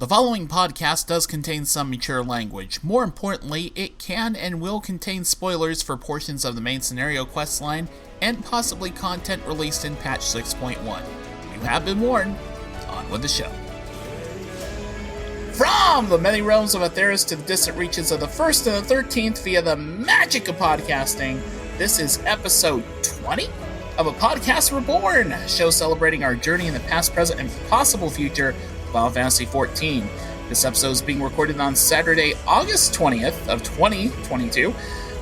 The following podcast does contain some mature language. More importantly, it can and will contain spoilers for portions of the main scenario questline and possibly content released in patch 6.1. You have been warned. On with the show. From the many realms of Atheris to the distant reaches of the 1st and the 13th via the magic of podcasting, this is episode 20 of A Podcast Reborn, a show celebrating our journey in the past, present, and possible future of Final Fantasy XIV. This episode is being recorded on Saturday, August 20th of 2022.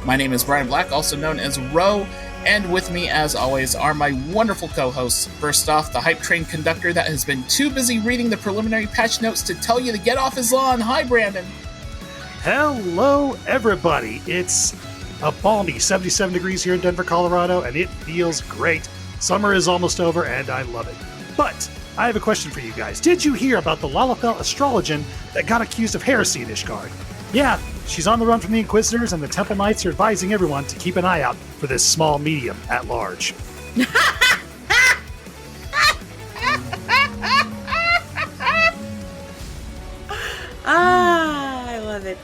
My name is Brian Black, also known as Ro, and with me, as always, are my wonderful co-hosts. First off, the hype train conductor that has been too busy reading the preliminary patch notes to tell you to get off his lawn. Hi, Brandon. Hello, everybody. It's a balmy 77 degrees here in Denver, Colorado, and it feels great. Summer is almost over, and I love it. But I have a question for you guys. Did you hear about the Lalafell astrologian that got accused of heresy in Ishgard? Yeah, she's on the run from the Inquisitors, and the Temple Knights are advising everyone to keep an eye out for this small medium at large. I love it.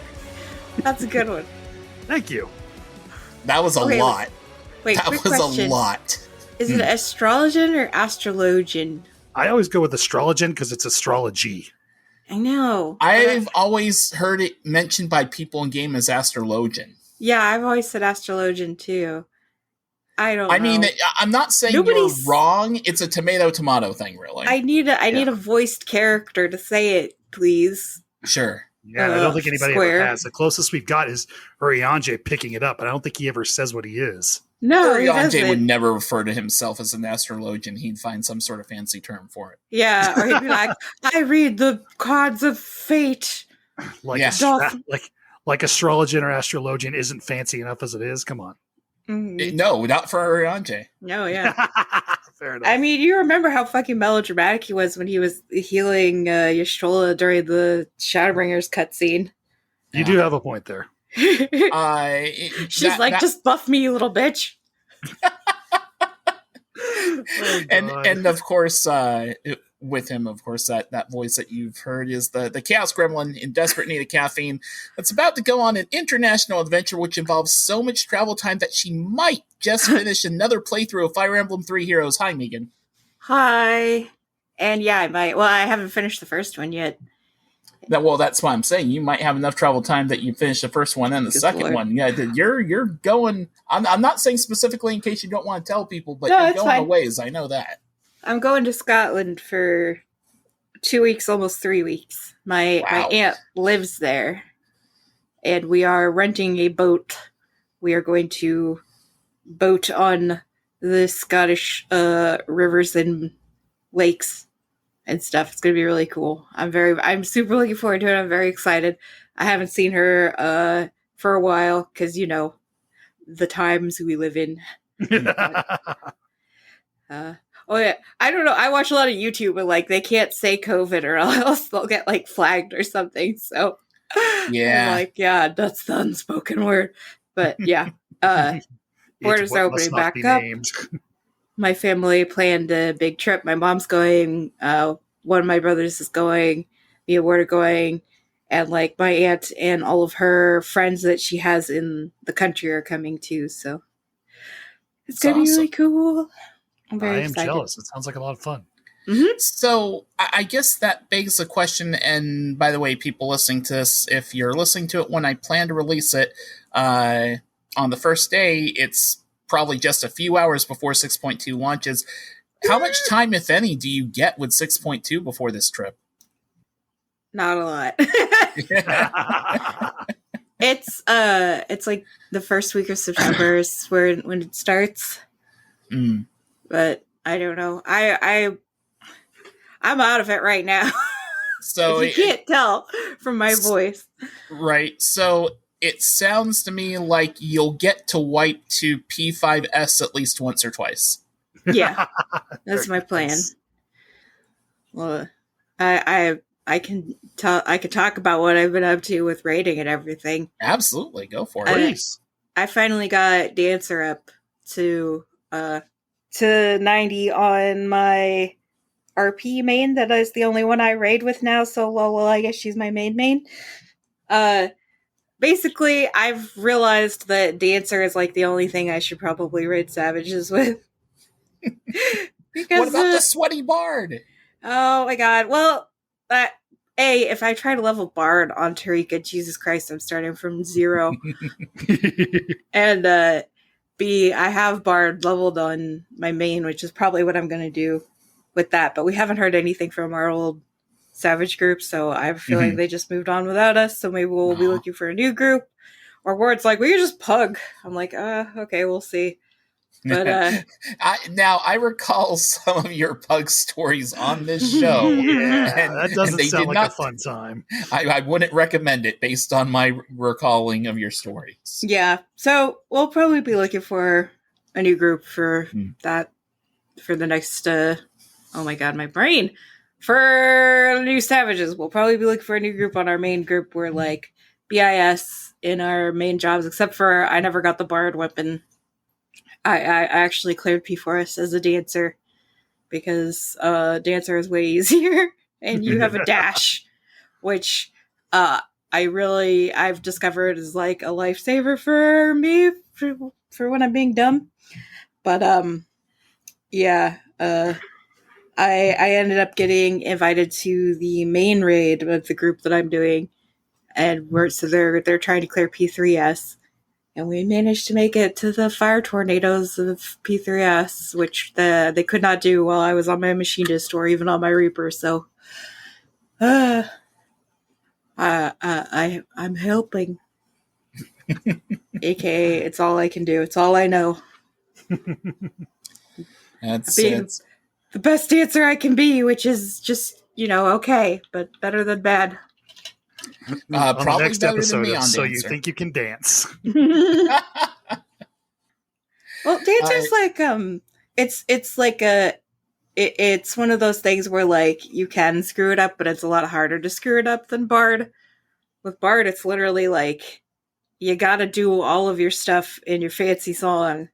That's a good one. Thank you. That was a lot. Wait, that was question. A lot. Is it astrologian or astrologian? I always go with astrologian because it's astrology. I know. I've always heard it mentioned by people in game as astrologian. Yeah, I've always said astrologian too. I don't know. I mean, I'm not saying you're wrong. It's a tomato thing, really. I need a voiced character to say it, please. Sure. Yeah, I don't think anybody ever has. The closest we've got is Urianger picking it up, but I don't think he ever says what he is. No, Urianger would never refer to himself as an astrologian. He'd find some sort of fancy term for it. Yeah, or he'd be like, I read the cards of fate. Like astrologian or astrologian isn't fancy enough as it is. Come on. Mm-hmm. No, not for Urianger. No, yeah. Fair enough. I mean, you remember how fucking melodramatic he was when he was healing Y'shtola during the Shadowbringers cutscene. You do have a point there. She's just buff me, you little bitch. and of course, with him, of course, that voice that you've heard is the Chaos Gremlin in desperate need of caffeine that's about to go on an international adventure which involves so much travel time that she might just finish another playthrough of Fire Emblem 3 Heroes. Hi, Megan. Hi. And yeah, I might. Well, I haven't finished the first one yet. That's why I'm saying you might have enough travel time that you finish the first one and the second one. Yeah, you're going. I'm not saying specifically in case you don't want to tell people, but you're going a ways. I know that. I'm going to Scotland for 2 weeks, almost 3 weeks. My aunt lives there, and we are renting a boat. We are going to boat on the Scottish rivers and lakes and stuff. It's going to be really cool. I'm super looking forward to it. I'm very excited. I haven't seen her for a while because, you know, the times we live in. Oh yeah, I don't know. I watch a lot of YouTube, but like they can't say COVID or else they'll get like flagged or something. So yeah, I'm like, yeah, that's the unspoken word. But yeah, borders are opening back up. My family planned a big trip. My mom's going. One of my brothers is going. Me and Ward are going, and like my aunt and all of her friends that she has in the country are coming too. So it's gonna be really cool. I'm very excited. Jealous. It sounds like a lot of fun. Mm-hmm. So I guess that begs the question, and by the way, people listening to this, if you're listening to it when I plan to release it on the first day, it's probably just a few hours before 6.2 launches. How much time, if any, do you get with 6.2 before this trip? Not a lot. It's like the first week of September is when it starts. Mm. But I don't know. I'm out of it right now. So you can't tell from my voice. Right. So it sounds to me like you'll get to wipe to P5S at least once or twice. Yeah. That's my plan. Well, I can talk about what I've been up to with rating and everything. Absolutely. Go for it. I finally got Dancer up to 90 on my RP main that is the only one I raid with now, so well, I guess she's my main. Basically, I've realized that Dancer is like the only thing I should probably raid Savages with. Because, what about the sweaty Bard? Oh my god. Well, if I try to level Bard on Tarika, Jesus Christ, I'm starting from 0. And B, I have Bard leveled on my main, which is probably what I'm going to do with that. But we haven't heard anything from our old Savage group, so I have a feeling they just moved on without us, so maybe we'll be looking for a new group. Or Ward's like, we can just pug. I'm like, okay, we'll see. But I recall some of your pug stories on this show. Yeah, that doesn't sound like a fun time. I wouldn't recommend it based on my recalling of your stories. Yeah, so we'll probably be looking for a new group for that, for the next, oh my god, my brain. For new Savages, we'll probably be looking for a new group on our main group. We're like BIS in our main jobs, except for I never got the Bard weapon. I actually cleared P4S as a Dancer because Dancer is way easier and you have a dash, which I've discovered is like a lifesaver for me for when I'm being dumb. But I ended up getting invited to the main raid of the group that I'm doing, and they're trying to clear P3S, and we managed to make it to the fire tornadoes of P3S, which they could not do while I was on my machinist or even on my Reaper. So, I'm helping. AKA, it's all I can do. It's all I know. That's the best dancer I can be, which is just, okay, but better than bad. On the next episode of So You Think You Can Dance. Well, Dancer's it's one of those things where, like, you can screw it up, but it's a lot harder to screw it up than Bard. With Bard, it's literally like, you gotta do all of your stuff in your fancy song,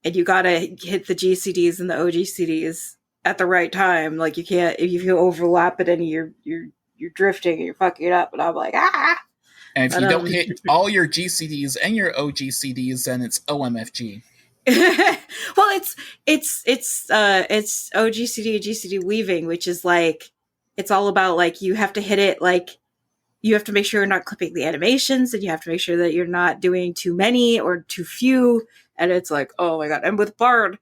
and you gotta hit the GCDs and the OGCDs at the right time. Like, you can't, if you overlap it and you're drifting and you're fucking it up, and I'm like, ah! And if you don't hit all your GCDs and your OGCDs, then it's OMFG. Well, it's OGCD and GCD weaving, which is like, it's all about, like, you have to hit it, like, you have to make sure you're not clipping the animations, and you have to make sure that you're not doing too many or too few. And it's like, oh my god. And with Bard,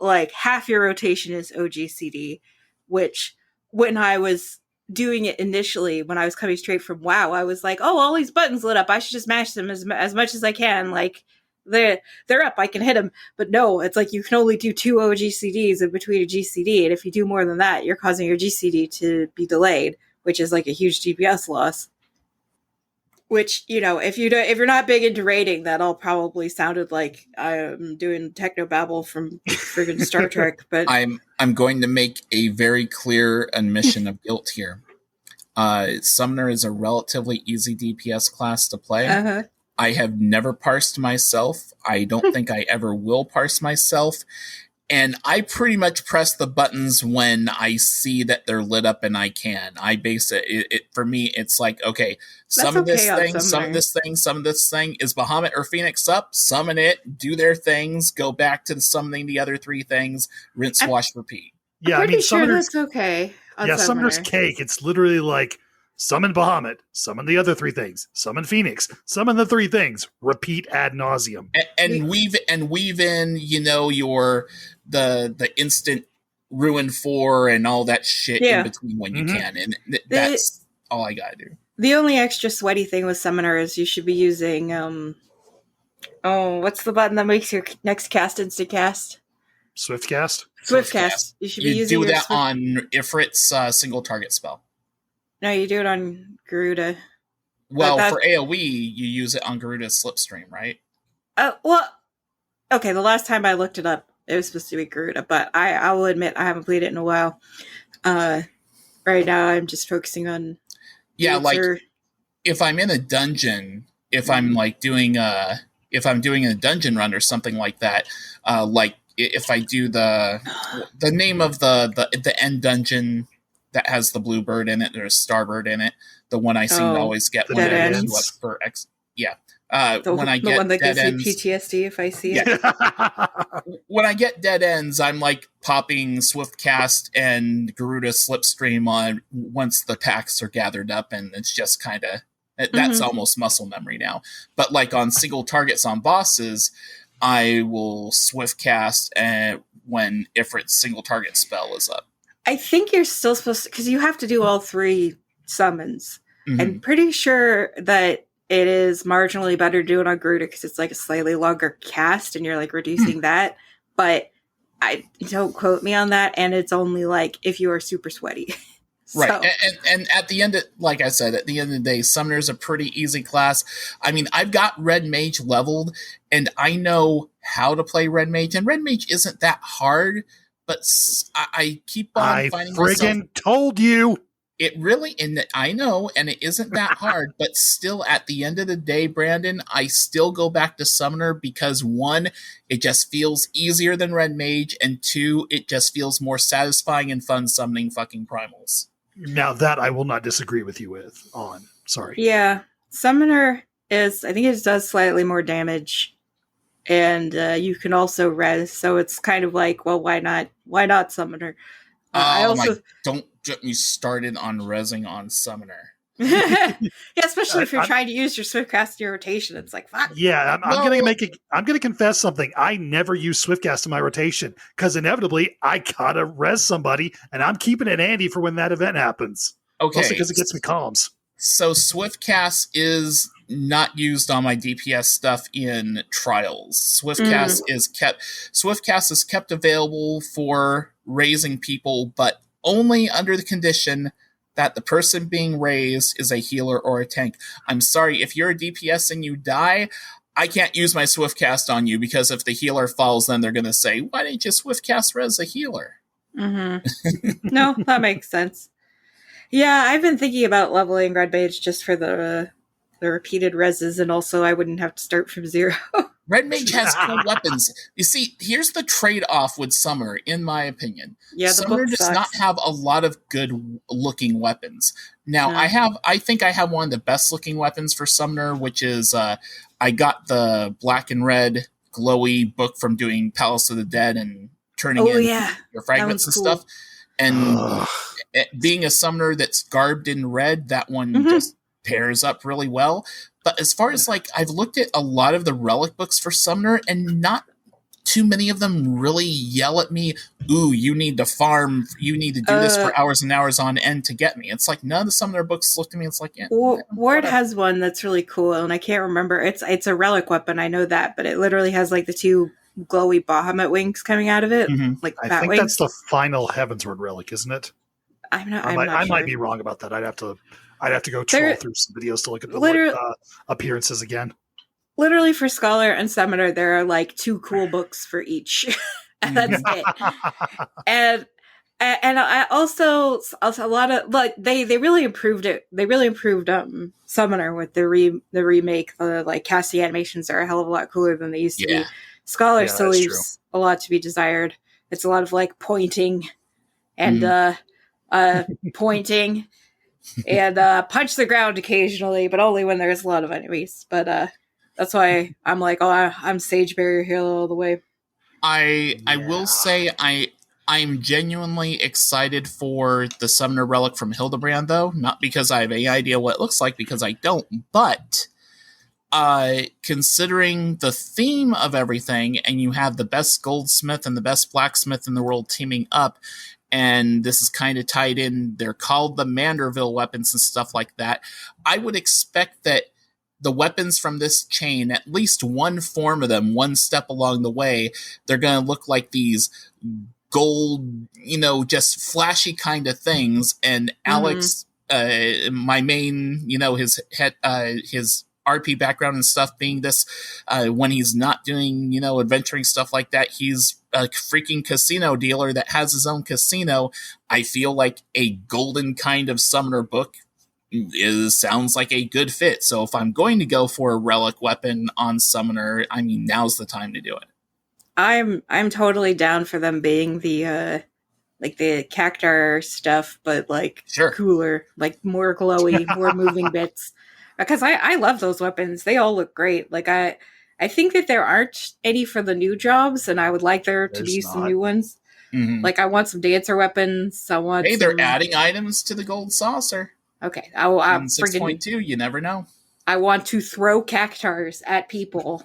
like, half your rotation is OGCD, which when I was doing it initially, when I was coming straight from WoW, I was like, oh, all these buttons lit up, I should just mash them as much as I can. Like, they're up, I can hit them. But no, it's like, you can only do 2 OGCDs in between a GCD, and if you do more than that, you're causing your GCD to be delayed, which is like a huge DPS loss. Which, if you're not big into raiding, that all probably sounded like I'm doing technobabble from friggin' Star Trek. But I'm going to make a very clear admission of guilt here. Summoner is a relatively easy DPS class to play. Uh-huh. I have never parsed myself. I don't think I ever will parse myself. And I pretty much press the buttons when I see that they're lit up and I can. I base it for me, it's like, okay, some of this thing is Bahamut or Phoenix up, summon it, do their things, go back to summoning the other 3 things, rinse, wash, repeat. Yeah, I'm pretty sure that's okay. Summoner's cake. It's literally like, summon Bahamut, summon the other 3 things, summon Phoenix, summon the 3 things, repeat ad nauseum, and weave in, your the instant ruin 4 and all that shit in between when you can, and that's all I gotta do. The only extra sweaty thing with Summoner is you should be using what's the button that makes your next cast instant cast? Swiftcast. You should be using do that on Ifrit's single target spell. No, you do it on Garuda. Well, for AoE, you use it on Garuda's Slipstream, right? Okay, the last time I looked it up, it was supposed to be Garuda, but I will admit I haven't played it in a while. Right now, I'm just focusing on... Yeah, like, if I'm in a dungeon, if I'm doing a dungeon run or something like that, like if I do the name of the end dungeon that has the bluebird in it, there's Starbird in it. The one I seem to always get when I do up for X. Yeah. When I get the one that dead gives ends, me PTSD if I see it. when I get dead ends, I'm like popping Swiftcast and Garuda Slipstream on once the packs are gathered up, and it's just kind of that's almost muscle memory now. But like on single targets on bosses, I will Swiftcast when Ifrit's single target spell is up. I think you're still supposed to, because you have to do all 3 summons. I'm pretty sure that it is marginally better to do it on Garuda because it's like a slightly longer cast and you're like reducing that. But I don't quote me on that. And it's only like if you are super sweaty. Right. And at the end, like I said, at the end of the day, Summoner is a pretty easy class. I mean, I've got Red Mage leveled and I know how to play Red Mage, and Red Mage isn't that hard, but I keep on finding myself. I friggin' told you. It really, and I know, and it isn't that hard, but still at the end of the day, Brandon, I still go back to Summoner because 1, it just feels easier than Red Mage, and 2, it just feels more satisfying and fun summoning fucking primals. Now that I will not disagree with you on. Sorry. Yeah. Summoner is, I think it does slightly more damage, and you can also res, so it's kind of like, well, why not Summoner? Don't get me started on rezzing on Summoner. Yeah, especially if you're trying to use your Swiftcast in your rotation. It's like, fuck. Yeah, I'm gonna confess something. I never use Swiftcast in my rotation because inevitably I gotta res somebody, and I'm keeping it handy for when that event happens. Okay, mostly because it gets me comms. So Swiftcast is not used on my DPS stuff in trials. Swiftcast is kept available for raising people, but only under the condition that the person being raised is a healer or a tank. I'm sorry, if you're a DPS and you die, I can't use my Swiftcast on you because if the healer falls, then they're going to say, why didn't you Swiftcast res a healer? No, that makes sense. Yeah, I've been thinking about leveling Red Mage just for the repeated reses, and also I wouldn't have to start from 0. Red Mage has cool weapons. You see, here's the trade-off with Summoner, in my opinion. Yeah, Summoner does not have a lot of good-looking weapons. Now, I think I have one of the best-looking weapons for Summoner, which is I got the black and red glowy book from doing Palace of the Dead and turning your fragments and stuff. And being a Summoner that's garbed in red, that one just pairs up really well. But as far as like, I've looked at a lot of the relic books for Summoner, and not too many of them really yell at me, ooh, you need to farm, you need to do this for hours and hours on end to get me. It's like, none of the Summoner books look at me, it's like, yeah. Ward has one that's really cool, and I can't remember, it's a relic weapon, I know that, but it literally has like the 2 glowy Bahamut wings coming out of it. Like I think that's the final Heavensward relic, isn't it? I'm not sure. Might be wrong about that. I'd have to go troll through some videos to look at the appearances again. Literally, for Scholar and Summoner, there are like 2 cool books for each. And that's it. And I also a lot of like they really improved it. They really improved Summoner with the remake. The like casting animations are a hell of a lot cooler than they used to be. Scholar still leaves a lot to be desired. It's a lot of like pointing and pointing and punch the ground occasionally, but only when there's a lot of enemies. But that's why I'm like, I'm Sage Barrier Hero all the way. I will say I'm genuinely excited for the Summoner Relic from Hildebrand, though. Not because I have any idea what it looks like, because I don't, but considering the theme of everything, and you have the best goldsmith and the best blacksmith in the world teaming up, and this is kind of tied in, they're called the Manderville weapons and stuff like that, I would expect that the weapons from this chain, at least one form of them, one step along the way, they're going to look like these gold, just flashy kind of things. And Alex, my main, his RP background and stuff being this, when he's not doing, adventuring stuff like that, he's a freaking casino dealer that has his own casino. I feel like a golden kind of Summoner book sounds like a good fit. So if I'm going to go for a relic weapon on Summoner, I mean, now's the time to do it. I'm totally down for them being the like the cactar stuff, but like cooler, like more glowy, more moving bits. Because I love those weapons. They all look great. Like I think that there aren't any for the new jobs, and I would like there to be some new ones. Mm-hmm. Like I want some dancer weapons. They're adding items to the gold saucer. Okay. I'm 6.2, you never know. I want to throw cactars at people.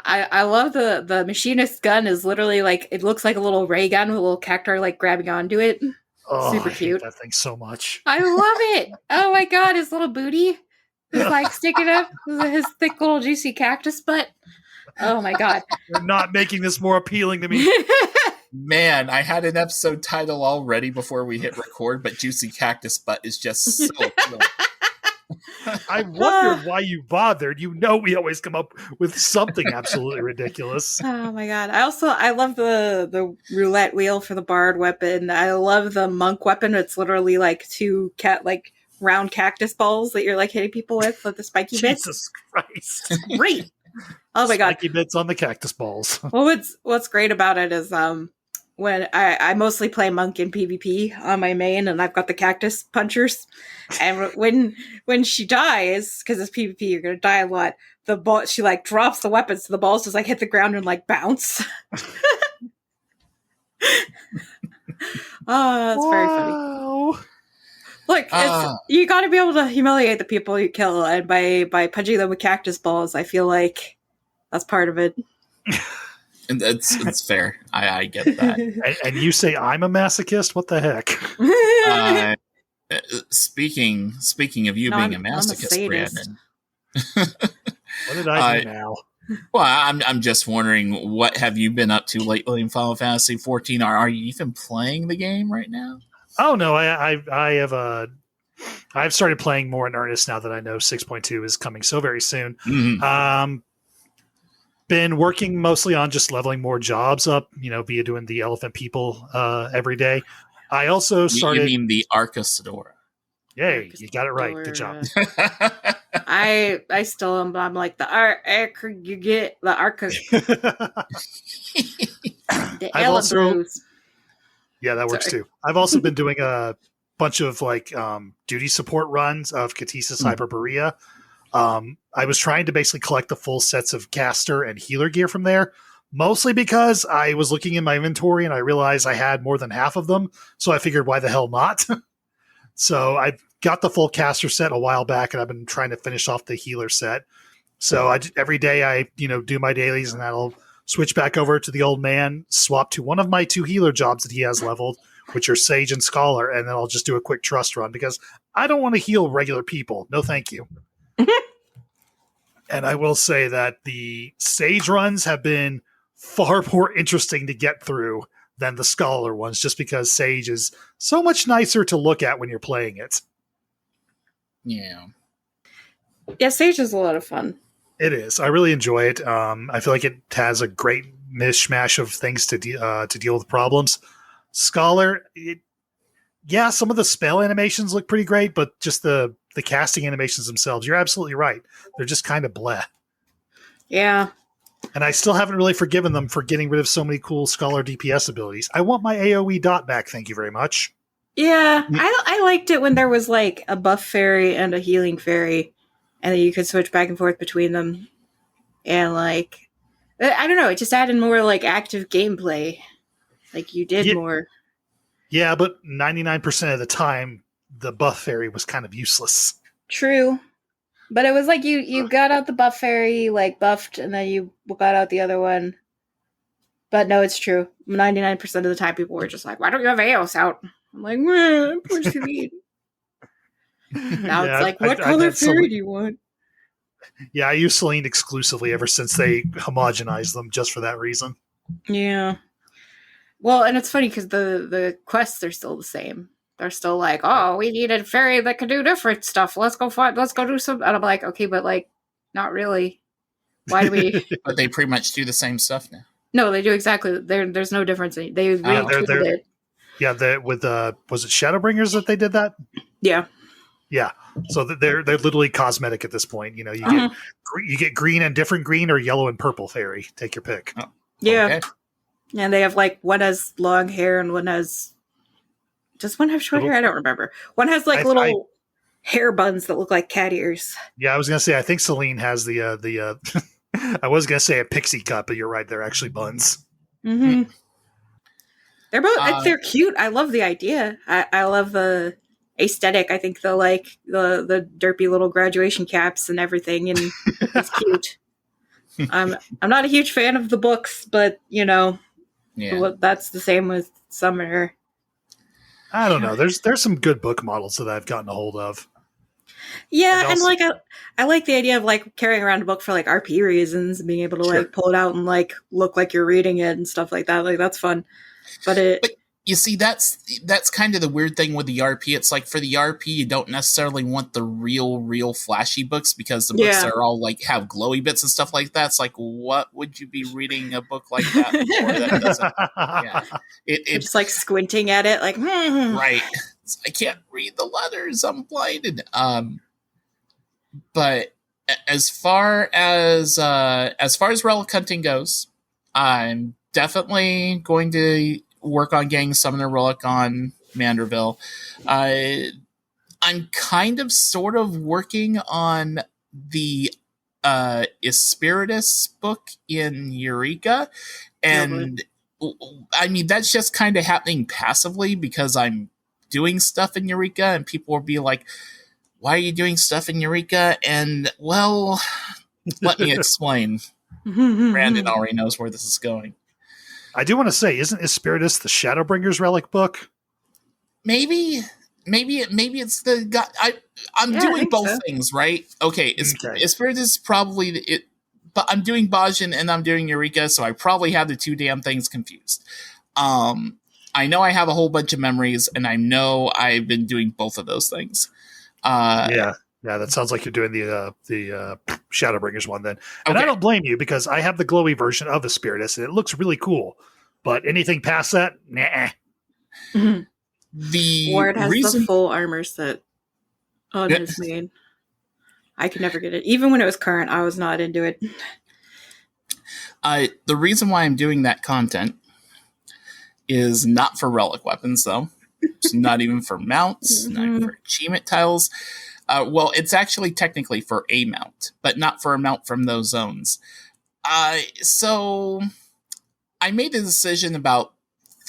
I love the machinist gun is literally like, it looks like a little ray gun with a little cactar like grabbing onto it. Oh, super cute. I hate that thing so much. I love it. Oh my god, his little booty is like sticking up his thick little juicy cactus butt. Oh my god. You're not making this more appealing to me. Man, I had an episode title already before we hit record, but juicy cactus butt is just so cool. I wondered why you bothered. You know we always come up with something absolutely ridiculous. Oh my god. I love the roulette wheel for the bard weapon. I love the monk weapon. It's literally like two round cactus balls that you're like hitting people with the spiky bits. Jesus Christ. It's great. Oh my god. Spiky bits on the cactus balls. Well, what's great about it is when I mostly play monk in PvP on my main, and I've got the cactus punchers. And when she dies, because it's PvP, you're gonna die a lot. The ball, she like drops the weapons, so the balls just like hit the ground and like bounce. Oh, that's very funny. Look, you got to be able to humiliate the people you kill, and by punching them with cactus balls, I feel like that's part of it. And it's fair. I get that. And you say I'm a masochist? What the heck? Speaking of you being a masochist, Brandon. What did I do now? Well, I'm just wondering, what have you been up to lately in Final Fantasy 14? Are you even playing the game right now? Oh no, I've started playing more in earnest now that I know 6.2 is coming so very soon. Mm-hmm. Been working mostly on just leveling more jobs up, via doing the elephant people every day. I also started. You mean the Arcasadora? Yay, you got it right. Good job. I still am. I'm like you get the Arca. The Elabros. Yeah, that works too. I've also been doing a bunch of duty support runs of Katis's Hyperborea. I was trying to basically collect the full sets of caster and healer gear from there, mostly because I was looking in my inventory and I realized I had more than half of them. So I figured, why the hell not? So I got the full caster set a while back, and I've been trying to finish off the healer set. So every day I, do my dailies, and that'll switch back over to the old man, swap to one of my 2 healer jobs that he has leveled, which are Sage and Scholar, and then I'll just do a quick trust run because I don't want to heal regular people. No, thank you. And I will say that the Sage runs have been far more interesting to get through than the Scholar ones, just because Sage is so much nicer to look at when you're playing it. Yeah. Yeah, Sage is a lot of fun. It is. I really enjoy it. I feel like it has a great mishmash of things to deal with problems. Scholar, some of the spell animations look pretty great, but just the casting animations themselves, you're absolutely right. They're just kind of bleh. Yeah. And I still haven't really forgiven them for getting rid of so many cool Scholar DPS abilities. I want my AoE dot back, thank you very much. Yeah, I liked it when there was like a buff fairy and a healing fairy, and then you could switch back and forth between them. And I don't know, it just added more active gameplay. You did more. Yeah, but 99% of the time, the buff fairy was kind of useless. True. But it was you got out the buff fairy, buffed, and then you got out the other one. But no, it's true. 99% of the time, people were just like, why don't you have Eos out? I'm like, of course you need. Now it's what color fairy do you want? Yeah, I use Celine exclusively ever since they homogenized them just for that reason. Yeah. Well, and it's funny because the quests are still the same. They're still we need a fairy that can do different stuff. Let's go do some. And I'm like, okay, but not really. Why do we? But they pretty much do the same stuff now. No, they do exactly. There's no difference. They retooled it. Yeah, was it Shadowbringers that they did that? Yeah. Yeah, so they're literally cosmetic at this point. You get green and different green, or yellow and purple fairy. Take your pick. Oh, Yeah. okay. And they have one has long hair and one has. Does one have short hair? I don't remember. One has little hair buns that look like cat ears. Yeah, I was gonna say I think Celine has the I was gonna say a pixie cut, but you're right. They're actually buns. Mm-hmm. They're both. They're cute. I love the idea. I love the aesthetic. I think the derpy little graduation caps and everything, and it's cute. I'm not a huge fan of the books, but that's the same with Summoner. I don't know. There's some good book models that I've gotten a hold of. Yeah, and I like the idea of carrying around a book for RP reasons and being able to pull it out and look like you're reading it and stuff like that. That's fun. But you see, that's kind of the weird thing with the RP. It's for the RP, you don't necessarily want the real flashy books because the books are all have glowy bits and stuff like that. It's what would you be reading a book like that for? That doesn't. Yeah, it's just squinting at it, right. I can't read the letters. I'm blinded. But as far as relic hunting goes, I'm definitely going to work on getting Summoner Relic on Manderville. I'm kind of sort of working on the Espiritus book in Eureka, and I mean that's just kind of happening passively because I'm doing stuff in Eureka, and people will be like, "Why are you doing stuff in Eureka?" And well, let me explain. Brandon already knows where this is going. I do want to say, isn't Espiritus the Shadowbringers relic book? Maybe it's the guy. I'm doing both things, right? Okay, Espiritus is probably it, but I'm doing Bajin and I'm doing Eureka, so I probably have the two damn things confused. I know I have a whole bunch of memories, and I know I've been doing both of those things. Yeah, that sounds like you're doing the Shadowbringers one then. And I don't blame you because I have the glowy version of Espiritus, and it looks really cool. But anything past that, nah. The Ward has the full armor set on his main. I could never get it. Even when it was current, I was not into it. The reason why I'm doing that content is not for relic weapons, though. It's not even for mounts, not even for achievement tiles. Well, it's actually technically for a mount, but not for a mount from those zones. So I made a decision about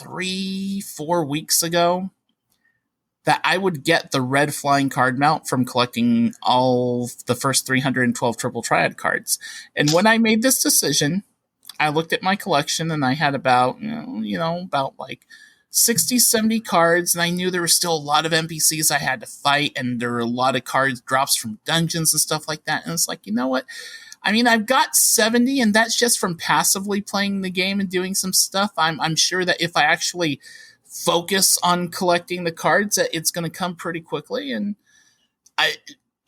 3-4 weeks ago that I would get the red flying card mount from collecting all the first 312 Triple Triad cards. And when I made this decision, I looked at my collection and I had about 60, 70 cards, and I knew there were still a lot of NPCs I had to fight, and there were a lot of cards drops from dungeons and stuff like that. And it's you know what? I mean, I've got 70, and that's just from passively playing the game and doing some stuff. I'm sure that if I actually focus on collecting the cards, that it's going to come pretty quickly. And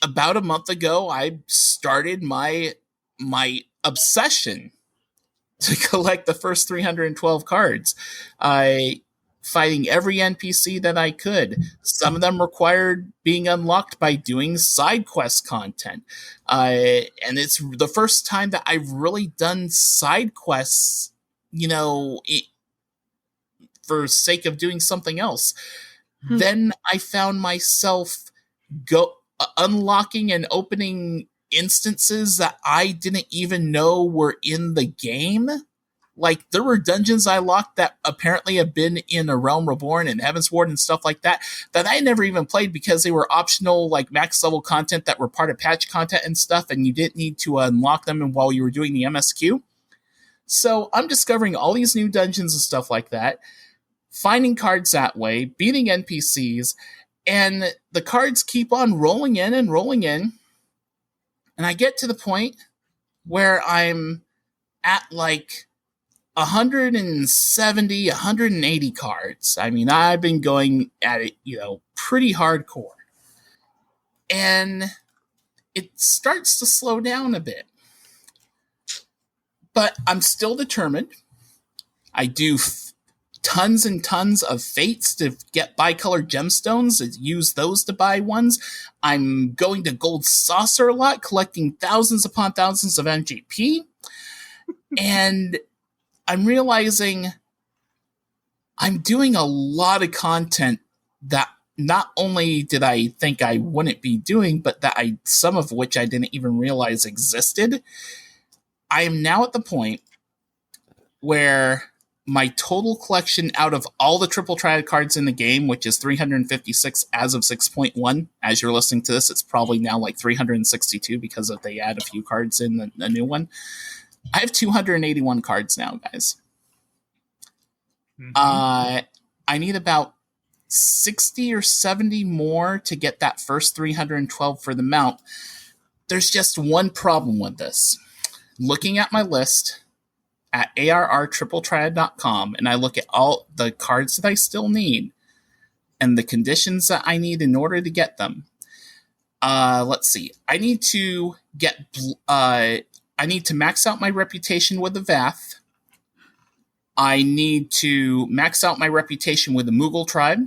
about a month ago, I started my obsession to collect the first 312 cards. Fighting every NPC that I could. Some of them required being unlocked by doing side quest content. And it's the first time that I've really done side quests, for sake of doing something else. Then I found myself unlocking and opening instances that I didn't even know were in the game. There were dungeons I locked that apparently have been in A Realm Reborn and Heavensward and stuff like that I never even played because they were optional, max level content that were part of patch content and stuff, and you didn't need to unlock them while you were doing the MSQ. So I'm discovering all these new dungeons and stuff like that, finding cards that way, beating NPCs, and the cards keep on rolling in, and I get to the point where I'm at 170, 180 cards. I mean, I've been going at it, pretty hardcore. And it starts to slow down a bit. But I'm still determined. I do tons and tons of fates to get bicolored gemstones, use those to buy ones. I'm going to Gold Saucer a lot, collecting thousands upon thousands of MGP. And I'm realizing I'm doing a lot of content that not only did I think I wouldn't be doing, but that some of which I didn't even realize existed. I am now at the point where my total collection out of all the Triple Triad cards in the game, which is 356 as of 6.1, as you're listening to this, it's probably now like 362 because they add a few cards in the new one. I have 281 cards now, guys. Mm-hmm. I need about 60 or 70 more to get that first 312 for the mount. There's just one problem with this. Looking at my list at arrtripletriad.com, and I look at all the cards that I still need and the conditions that I need in order to get them. Let's see. I need to max out my reputation with the Vath. I need to max out my reputation with the Moogle tribe.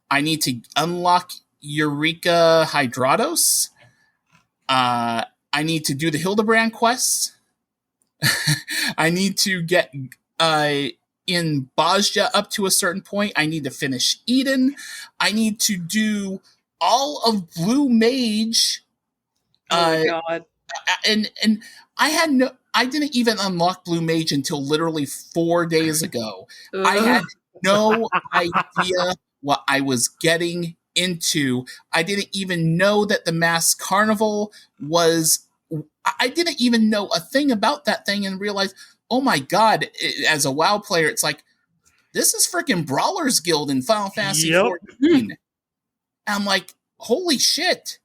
I need to unlock Eureka Hydratos. I need to do the Hildebrand quests. I need to get in Bajja up to a certain point. I need to finish Eden. I need to do all of Blue Mage. Oh my god. And I didn't even unlock Blue Mage until literally 4 days ago. I had no idea what I was getting into. I didn't even know that the Masked Carnival was... I didn't even know a thing about that thing and realized, oh my god, as a WoW player, it's like, this is freaking Brawler's Guild in Final Fantasy XIV. And I'm like, holy shit.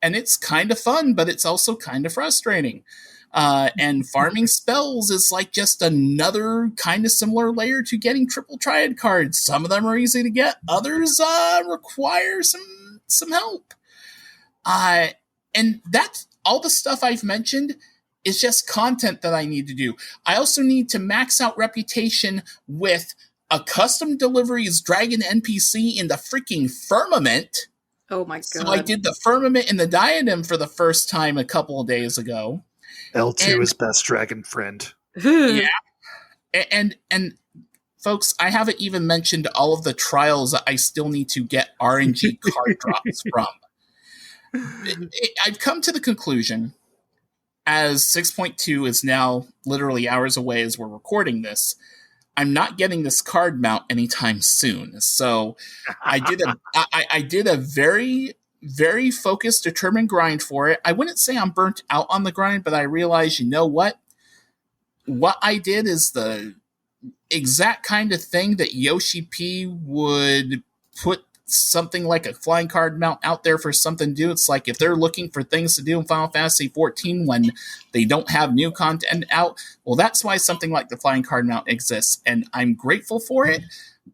And it's kind of fun, but it's also kind of frustrating. And farming spells is like just another kind of similar layer to getting Triple Triad cards. Some of them are easy to get. Others require some help. And that's all the stuff I've mentioned is just content that I need to do. I also need to max out reputation with a custom deliveries dragon NPC in the freaking Firmament. Oh my god. So I did the Firmament and the Diadem for the first time a couple of days ago. L2 is best dragon friend. Yeah. And folks, I haven't even mentioned all of the trials that I still need to get RNG card drops from. I've come to the conclusion, as 6.2 is now literally hours away as we're recording this, I'm not getting this card mount anytime soon. So I did a very, very focused, determined grind for it. I wouldn't say I'm burnt out on the grind, but I realized, you know what? What I did is the exact kind of thing that Yoshi P would put something like a flying card mount out there for something to do. It's like if they're looking for things to do in Final Fantasy XIV when they don't have new content out, well, that's why something like the flying card mount exists, and I'm grateful for it,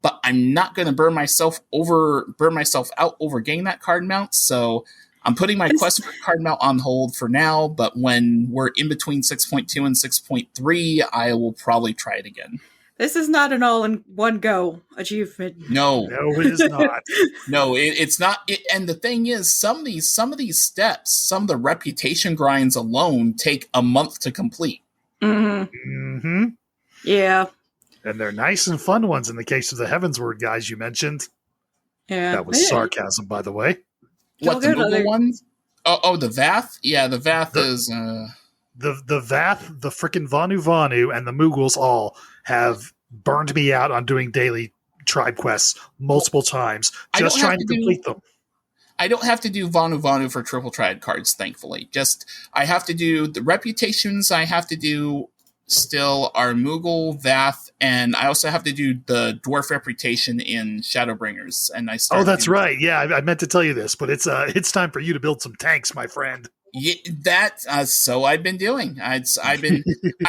but I'm not going to burn myself out over getting that card mount, so I'm putting my quest for card mount on hold for now, but when we're in between 6.2 and 6.3, I will probably try it again. This is not an all-in-one-go achievement. No, it is not. No, it's not. And the thing is, some of these steps, some of the reputation grinds alone take a month to complete. Mm-hmm. Mm-hmm. Yeah. And they're nice and fun ones in the case of the Heavensward guys you mentioned. Yeah. That was sarcasm, by the way. What, the Google ones? Oh, the Vath? Yeah, the Vath is... The Vath, the frickin' Vanu, and the Moogles all have burned me out on doing daily tribe quests multiple times, just trying to complete them. I don't have to do Vanu for Triple Triad cards, thankfully. I have to do the reputations I have to do still are Moogle, Vath, and I also have to do the dwarf reputation in Shadowbringers. And that's right. Yeah, I meant to tell you this, but it's time for you to build some tanks, my friend. Yeah, so I've been doing. I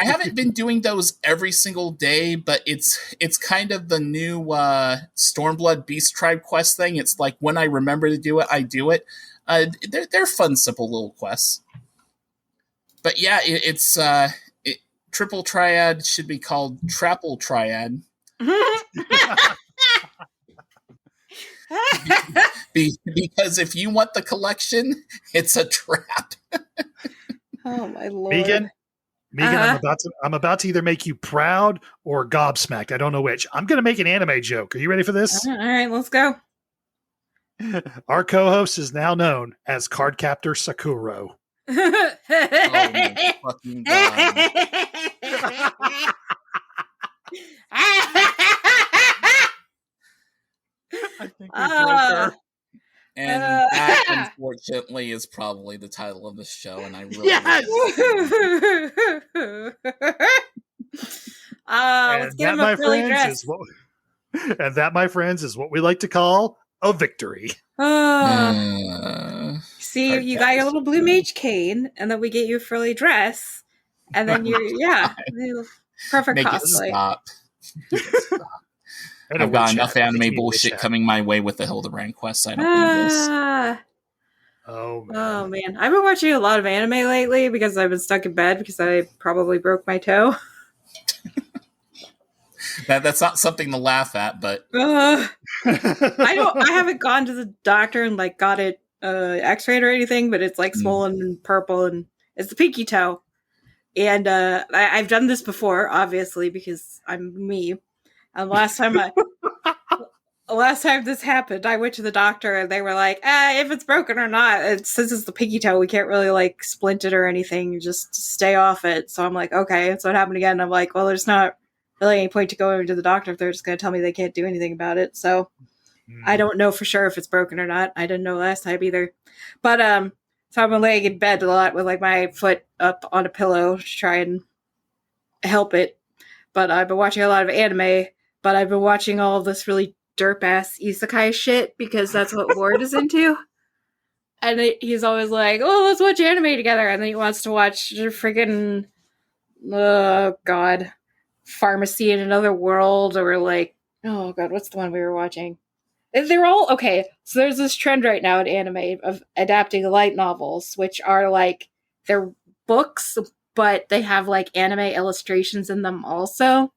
haven't been doing those every single day, but it's kind of the new Stormblood Beast Tribe quest thing. It's like when I remember to do it, I do it. They're fun, simple little quests. But yeah, it's Triple Triad should be called Traple Triad. Because if you want the collection, it's a trap. Oh my lord, Megan, I'm about to either make you proud or gobsmacked. I don't know which. I'm going to make an anime joke. Are you ready for this? All right, let's go. Our co-host is now known as Cardcaptor Sakuro. Oh my fucking god. I think we broke her. And that, unfortunately, is probably the title of the show, and I really let's get him a Philly dress. And that, my friends, is what we like to call a victory. See, you got your little blue mage cane, and then we get you a frilly dress, and then you're perfect Make cosplay. It stop. I've got enough anime bullshit coming my way with the Hildebrand quest. I don't need this. Oh man, I've been watching a lot of anime lately because I've been stuck in bed because I probably broke my toe. That's not something to laugh at, but I haven't gone to the doctor and like got it x-rayed or anything, but it's like swollen and purple, and it's the pinky toe. And I've done this before, obviously, because I'm me. And last time this happened, I went to the doctor and they were like, if it's broken or not, since it's the pinky toe, we can't really like splint it or anything, just stay off it. So I'm like, okay. So it happened again. I'm like, well, there's not really any point to going to the doctor if they're just going to tell me they can't do anything about it. So I don't know for sure if it's broken or not. I didn't know last time either. But so I've been laying in bed a lot with like my foot up on a pillow to try and help it. But I've been watching a lot of anime. But I've been watching all of this really derp-ass isekai shit because that's what Ward is into. And he's always like, oh, let's watch anime together. And then he wants to watch freaking, Pharmacy in Another World, or like, oh god, what's the one we were watching? They're all, okay, so there's this trend right now in anime of adapting light novels, which are like, they're books, but they have like anime illustrations in them also.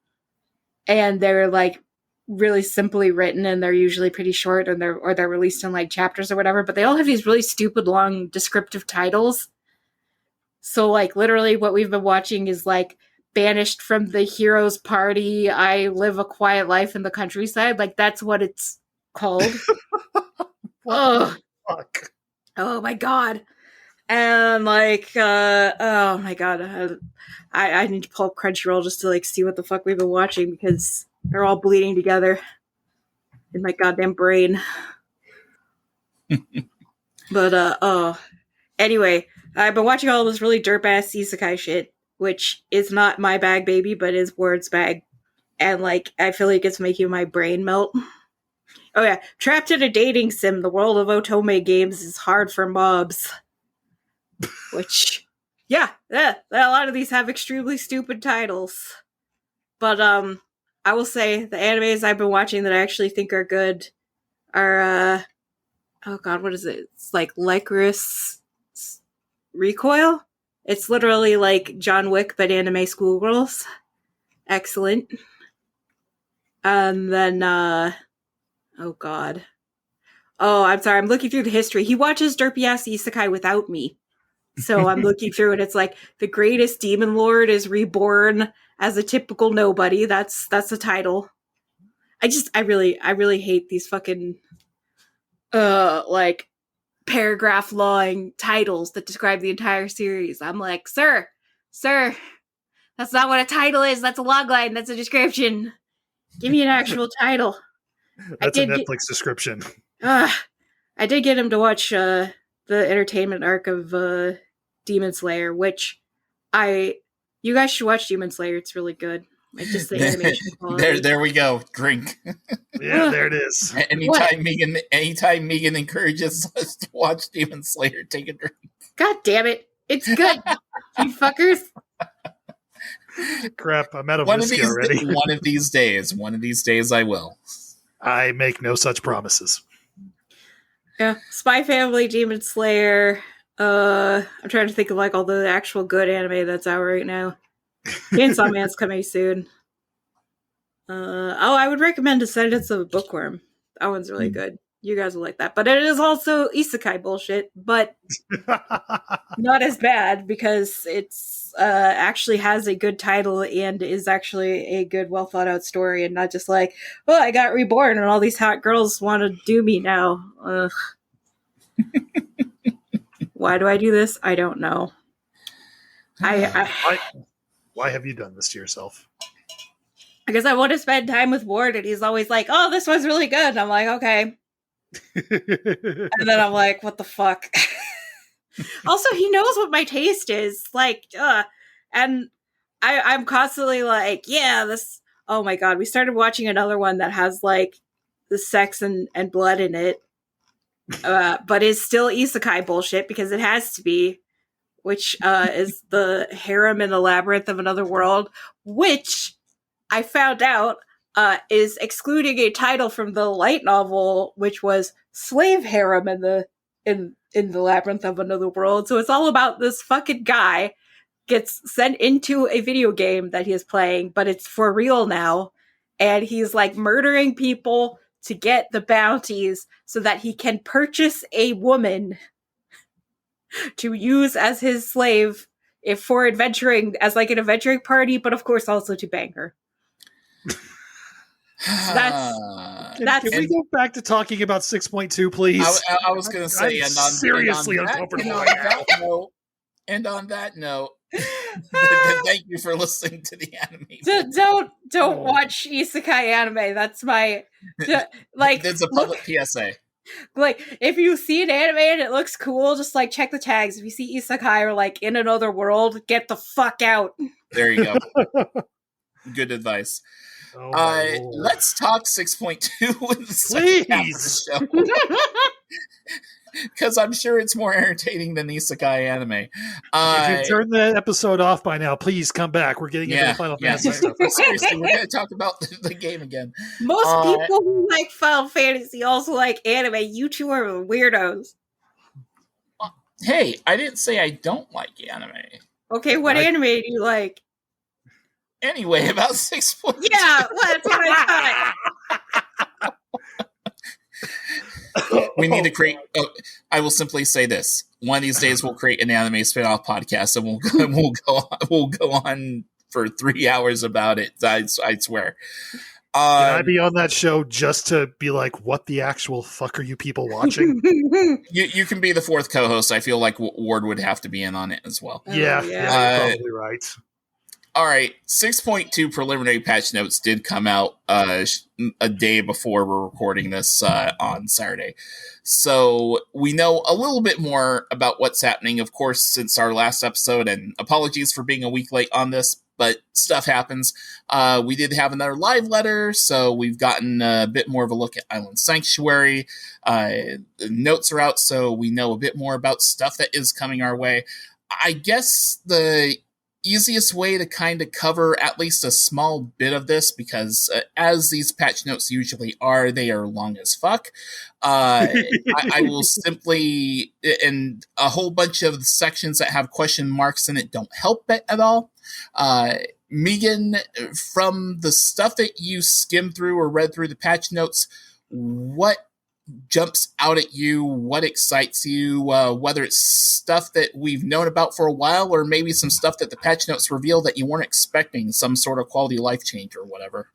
And they're like really simply written, and they're usually pretty short, and they're released in like chapters or whatever, but they all have these really stupid long descriptive titles. So like literally what we've been watching is like Banished from the Hero's Party, I Live a Quiet Life in the Countryside. Like that's what it's called. What the fuck? Oh my god. And like oh my god, I need to pull up Crunchyroll just to like see what the fuck we've been watching, because they're all bleeding together in my goddamn brain. But anyway, I've been watching all this really derp ass isekai shit, which is not my bag, baby, but is Ward's bag, and like I feel like it's making my brain melt. Oh yeah, trapped in a dating sim, the world of otome games is hard for mobs. Which, yeah, a lot of these have extremely stupid titles. But I will say the animes I've been watching that I actually think are good are oh god, what is it? It's like Lycoris Recoil. It's literally like John Wick but anime schoolgirls. Excellent. And then oh god. Oh, I'm sorry, I'm looking through the history. He watches derpy ass isekai without me. So I'm looking through and it's like the greatest demon lord is reborn as a typical nobody. That's the title. I really hate these fucking like paragraph long titles that describe the entire series. I'm like, sir, that's not what a title is. That's a logline. That's a description. Give me an actual title. That's a Netflix description. I did get him to watch the entertainment arc of Demon Slayer, which you guys should watch Demon Slayer. It's really good. It's just the animation quality. There we go. Drink. Yeah, there it is. Anytime Megan encourages us to watch Demon Slayer, take a drink. God damn it. It's good. You fuckers. Crap, I'm out of whiskey already. One of these days I will. I make no such promises. Yeah, Spy Family, Demon Slayer. I'm trying to think of like all the actual good anime that's out right now. Chainsaw Man's coming soon. I would recommend Descendants of a Bookworm. That one's really good. You guys will like that. But it is also isekai bullshit, but not as bad because it's actually has a good title and is actually a good, well thought out story, and not just like, oh, I got reborn and all these hot girls want to do me now. Ugh. Why do I do this? I don't know. Why have you done this to yourself? Because I want to spend time with Ward, and he's always like, oh, this one's really good. And I'm like, okay. And then I'm like, what the fuck? Also, he knows what my taste is. Like, and I'm constantly like, yeah, this, oh my god, we started watching another one that has like the sex and blood in it. But is still isekai bullshit because it has to be, which is the harem in the labyrinth of another world, which I found out is excluding a title from the light novel, which was Slave Harem in the labyrinth of another world. So it's all about this fucking guy gets sent into a video game that he is playing, but it's for real now, and he's like murdering people to get the bounties so that he can purchase a woman to use as his slave for adventuring, as like an adventuring party, but of course also to bang her. So that's Can we go back to talking about 6.2, please? I was going to say, I'm seriously uncomfortable right now. And on that note, thank you for listening to the anime. Don't watch isekai anime. That's my like. It's a public PSA. Like, if you see an anime and it looks cool, just like check the tags. If you see isekai or like in another world, get the fuck out. There you go. Good advice. Let's talk 6.2 in the second half of the show. Because I'm sure it's more entertaining than isekai anime. If you turned the episode off by now, please come back. We're getting into the Final Fantasy stuff. Seriously, we're going to talk about the game again. Most people who like Final Fantasy also like anime. You two are weirdos. Hey, I didn't say I don't like anime. Okay, what anime do you like? Anyway, about 6.2. Yeah, that's what I thought. We need to create. I will simply say this: one of these days, we'll create an anime spin-off podcast, and we'll go on for 3 hours about it. I swear. Can I be on that show just to be like, what the actual fuck are you people watching? You can be the fourth co-host. I feel like Ward would have to be in on it as well. Yeah, you're probably right. All right, 6.2 preliminary patch notes did come out a day before we're recording this on Saturday. So we know a little bit more about what's happening, of course, since our last episode, and apologies for being a week late on this, but stuff happens. We did have another live letter, so we've gotten a bit more of a look at Island Sanctuary. The notes are out, so we know a bit more about stuff that is coming our way. I guess the easiest way to kind of cover at least a small bit of this, because as these patch notes usually are, they are long as fuck. I will simply, and a whole bunch of sections that have question marks in it don't help it at all. Megan, from the stuff that you skimmed through or read through the patch notes, what jumps out at you, what excites you, whether it's stuff that we've known about for a while or maybe some stuff that the patch notes reveal that you weren't expecting, some sort of quality of life change or whatever?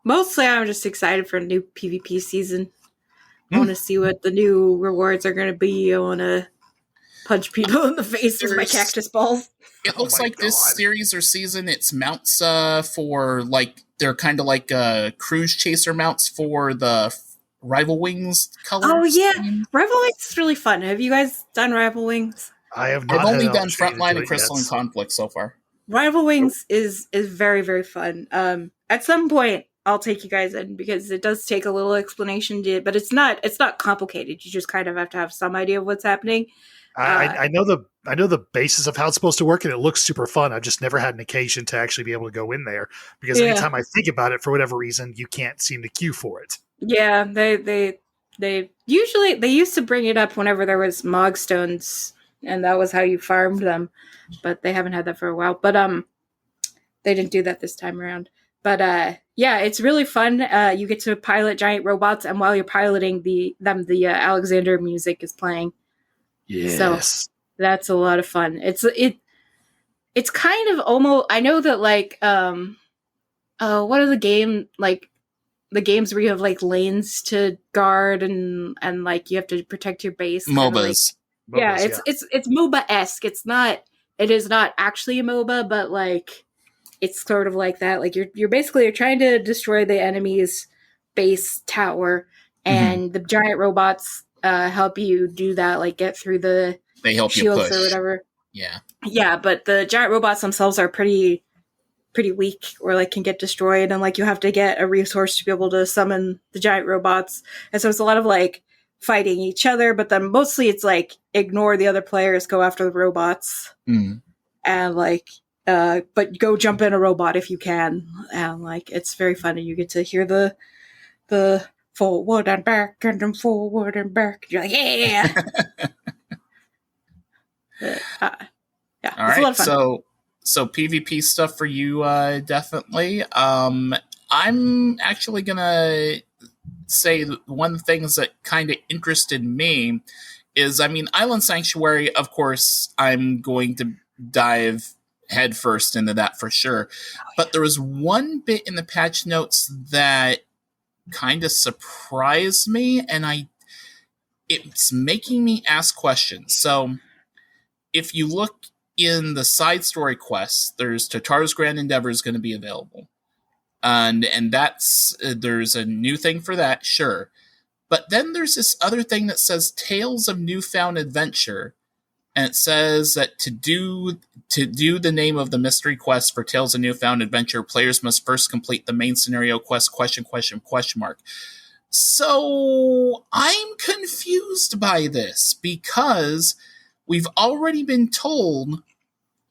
Mostly I'm just excited for a new PvP season. I want to see what the new rewards are going to be. I want to punch people in the face with my cactus balls. It looks like this series or season, it's mounts for, like, they're kind of like cruise chaser mounts for the Rival Wings colors. Oh, yeah. Rival Wings is really fun. Have you guys done Rival Wings? I have not. I've only done Frontline and Crystalline Conflict so far. Rival Wings is very, very fun. At some point, I'll take you guys in because it does take a little explanation to it, but it's not complicated. You just kind of have to have some idea of what's happening. I know the basis of how it's supposed to work, and it looks super fun. I've just never had an occasion to actually be able to go in there because anytime I think about it, for whatever reason, you can't seem to queue for it. Yeah, they used to bring it up whenever there was Mogstones, and that was how you farmed them, but they haven't had that for a while. But they didn't do that this time around. But yeah, it's really fun. You get to pilot giant robots, and while you're piloting the Alexander music is playing. Yes. So that's a lot of fun. It's kind of almost, I know that like what are the games where you have like lanes to guard and like you have to protect your base. MOBAs. Yeah, it's MOBA-esque. It is not actually a MOBA, but like it's sort of like that. Like you're basically trying to destroy the enemy's base tower, and the giant robots help you do that, like get through the shields or whatever. Yeah, but the giant robots themselves are pretty weak, or like can get destroyed, and like you have to get a resource to be able to summon the giant robots. And so it's a lot of like fighting each other, but then mostly it's like ignore the other players, go after the robots, and like but go jump in a robot if you can, and like it's very fun, and you get to hear the forward and back and then forward and back. You're like, yeah. Yeah, all right, so PvP stuff for you, definitely. I'm actually gonna say one of the things that kind of interested me is, I mean, Island Sanctuary, of course, I'm going to dive headfirst into that for sure. But there was one bit in the patch notes that kind of surprised me, and it's making me ask questions. So if you look in the side story quests, there's Tataru's Grand Endeavor is going to be available. And that's, there's a new thing for that, sure. But then there's this other thing that says Tales of Newfound Adventure. And it says that to do the name of the mystery quest for Tales of Newfound Adventure, players must first complete the main scenario quest, question mark. So I'm confused by this, because we've already been told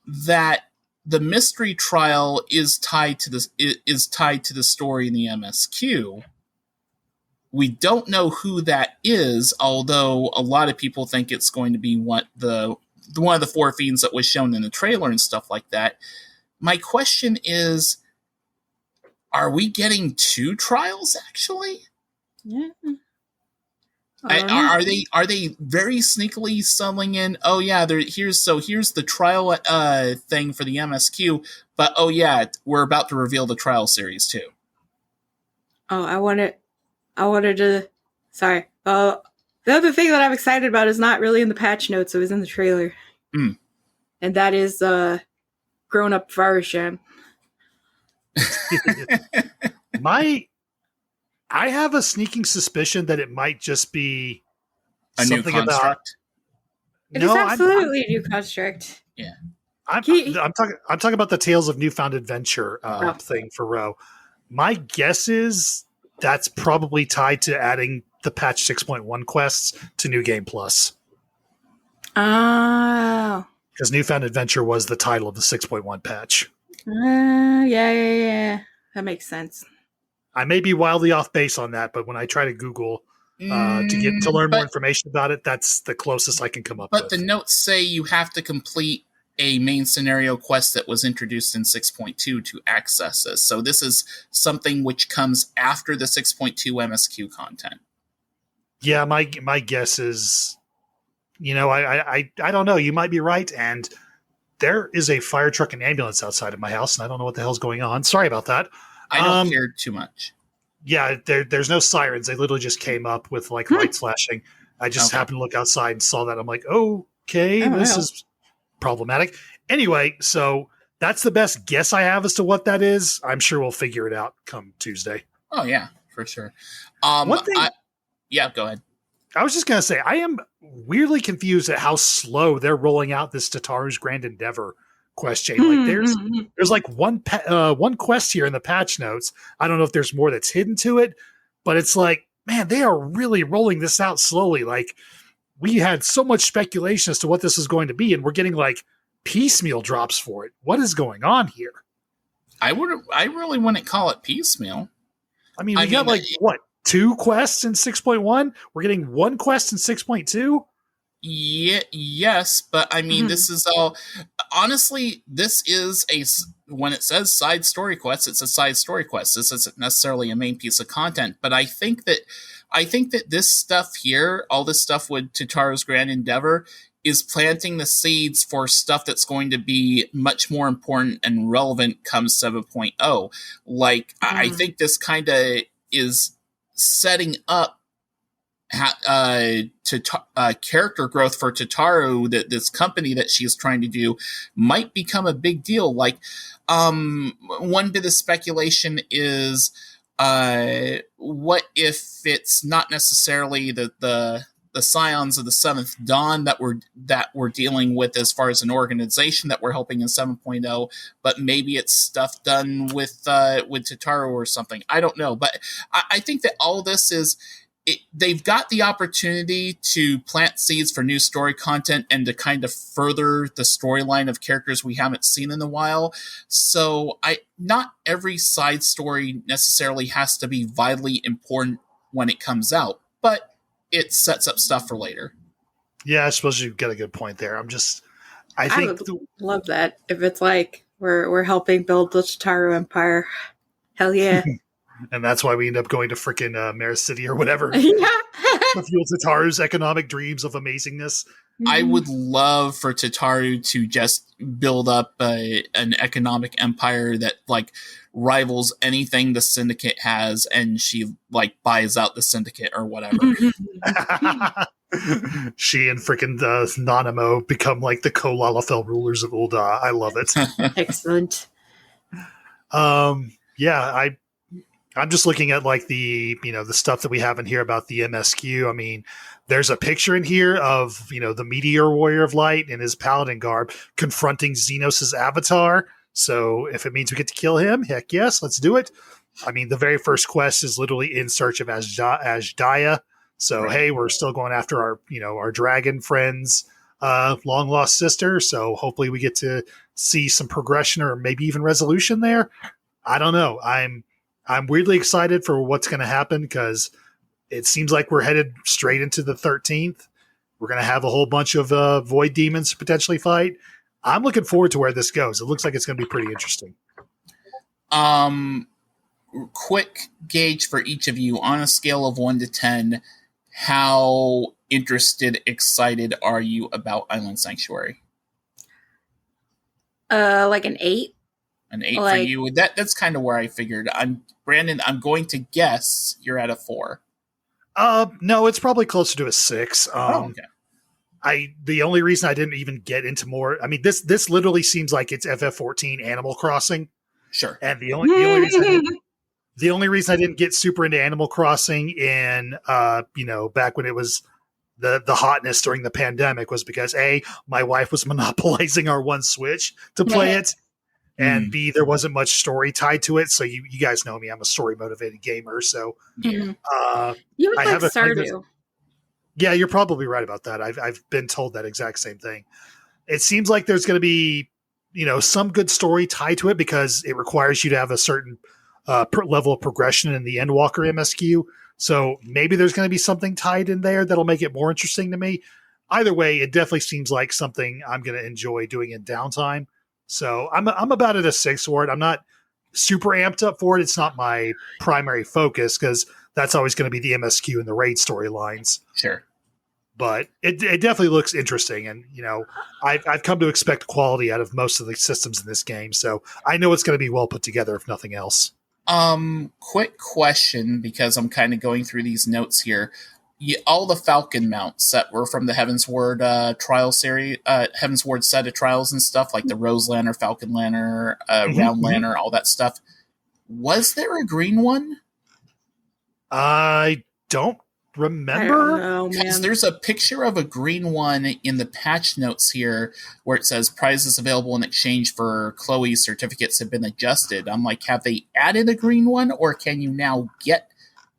that the mystery trial is tied to the story in the MSQ. We don't know who that is, although a lot of people think it's going to be one of the four fiends that was shown in the trailer and stuff like that. My question is, are we getting two trials actually? Yeah. Are they very sneakily selling in? Oh yeah, here's the trial thing for the MSQ, but oh yeah, we're about to reveal the trial series too. Oh, I wanted to. Sorry. The other thing that I'm excited about is not really in the patch notes. It was in the trailer, and that is Grown Up Varisham. I have a sneaking suspicion that it might just be a new construct. It is absolutely a new construct. Yeah, I'm talking about the Tales of Newfound Adventure thing for Ro. My guess is that's probably tied to adding the patch 6.1 quests to New Game Plus. Oh, because Newfound Adventure was the title of the 6.1 patch. Yeah, that makes sense. I may be wildly off base on that, but when I try to Google to learn more information about it, that's the closest I can come up with. But the notes say you have to complete a main scenario quest that was introduced in 6.2 to access this. So this is something which comes after the 6.2 MSQ content. Yeah, my guess is, I don't know. You might be right, and there is a fire truck and ambulance outside of my house, and I don't know what the hell's going on. Sorry about that. I don't care too much. Yeah, there's no sirens. They literally just came up with like lights flashing. I just happened to look outside and saw that. I'm like, okay, this is problematic. Anyway, so that's the best guess I have as to what that is. I'm sure we'll figure it out come Tuesday. Oh yeah, for sure. One thing, go ahead. I was just gonna say, I am weirdly confused at how slow they're rolling out this Tataru's Grand Endeavor quest chain. Like there's like one quest here in the patch notes. I don't know if there's more that's hidden to it, but it's like, man, they are really rolling this out slowly. Like we had so much speculation as to what this is going to be, and we're getting like piecemeal drops for it. What is going on here? I really wouldn't call it piecemeal. I mean, we got 2 quests in 6.1. We're getting 1 quest in 6.2. Yes, but I mean, this is all. Honestly, this is when it says side story quest, it's a side story quest. This isn't necessarily a main piece of content, but I think that this stuff here, all this stuff with Tataru's Grand Endeavor, is planting the seeds for stuff that's going to be much more important and relevant come 7.0. Like, I think this kind of is setting up character growth for Tataru, that this company that she's trying to do might become a big deal. Like, one bit of speculation is, what if it's not necessarily the Scions of the Seventh Dawn that we're dealing with as far as an organization that we're helping in 7.0, but maybe it's stuff done with Tataru or something. I don't know, but I think that all this is. They've got the opportunity to plant seeds for new story content and to kind of further the storyline of characters we haven't seen in a while. So not every side story necessarily has to be vitally important when it comes out, but it sets up stuff for later. Yeah, I suppose you've got a good point there. I would love that if it's like we're helping build the Tataru Empire. Hell yeah. And that's why we end up going to frickin' Mare City or whatever. Yeah. To fuel Tataru's economic dreams of amazingness. I would love for Tataru to just build up an economic empire that like rivals anything the Syndicate has, and she like buys out the Syndicate or whatever. She and frickin' Nanamo become like the Kolalafel rulers of Ul'dah. I love it. Excellent. Yeah, I'm just looking at like the stuff that we have in here about the MSQ. I mean, there's a picture in here of, the Meteor Warrior of Light in his paladin garb confronting Xenos' avatar. So if it means we get to kill him, heck yes, let's do it. I mean, the very first quest is literally in search of Ashdaya. So, right. Hey, we're still going after our dragon friend's long lost sister. So hopefully we get to see some progression or maybe even resolution there. I don't know. I'm weirdly excited for what's going to happen because it seems like we're headed straight into the 13th. We're going to have a whole bunch of void demons to potentially fight. I'm looking forward to where this goes. It looks like it's going to be pretty interesting. Quick gauge for each of you on a scale of 1 to 10. How interested, excited are you about Island Sanctuary? Like an 8. An 8 for you. That's kind of where I figured. Brandon, I'm going to guess you're at a 4. No, it's probably closer to a 6. Okay. The only reason I didn't even get into more, I mean, this literally seems like it's FF14 Animal Crossing. Sure. And the only reason I didn't get super into Animal Crossing in back when it was the hotness during the pandemic was because A, my wife was monopolizing our one Switch to play it. And B, there wasn't much story tied to it. So you guys know me. I'm a story motivated gamer. So you would like Stardew. Yeah, you're probably right about that. I've been told that exact same thing. It seems like there's going to be, some good story tied to it because it requires you to have a certain level of progression in the Endwalker MSQ. So maybe there's going to be something tied in there that'll make it more interesting to me. Either way, it definitely seems like something I'm going to enjoy doing in downtime. So I'm about at a 6 for it. I'm not super amped up for it. It's not my primary focus because that's always going to be the MSQ and the raid storylines. Sure. But it definitely looks interesting. And, I've come to expect quality out of most of the systems in this game. So I know it's going to be well put together, if nothing else. Quick question, because I'm kind of going through these notes here. All the Falcon mounts that were from the Heavensward trial series, Heavensward set of trials and stuff, like the Rose Lantern, Falcon Lantern, Round Lantern, all that stuff. Was there a green one? I don't remember. I don't know, man. There's a picture of a green one in the patch notes here where it says prizes available in exchange for Chloe's certificates have been adjusted. I'm like, have they added a green one, or can you now get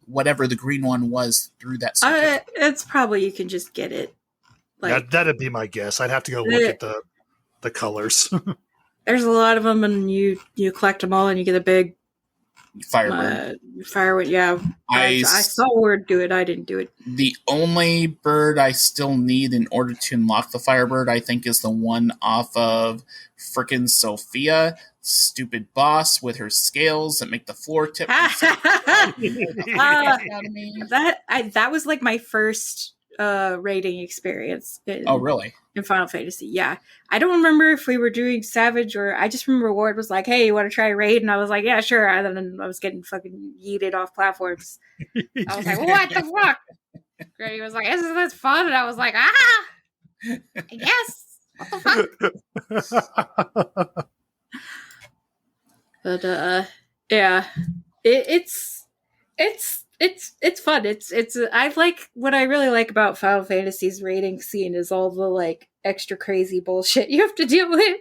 whatever the green one was through that certificate? It's probably you can just get it. That'd be my guess. I'd have to go look at the colors. There's a lot of them, and you collect them all, and you get a big Firebird. Firewind, yeah. I saw Word do it. I didn't do it. The only bird I still need in order to unlock the Firebird, I think, is the one off of frickin' Sophia, stupid boss with her scales that make the floor tip. That was like my first raiding experience. Oh, really? In Final Fantasy, yeah. I don't remember if we were doing Savage or I just remember Ward was like, "Hey, you want to try raid?" And I was like, "Yeah, sure." And then I was getting fucking yeeted off platforms. I was like, "What the fuck?" Grady was like, "Isn't this fun?" And I was like, "Yes, what the fuck?" But yeah, it's fun. It's I like what I really like about Final Fantasy's raiding scene is all the like extra crazy bullshit you have to deal with.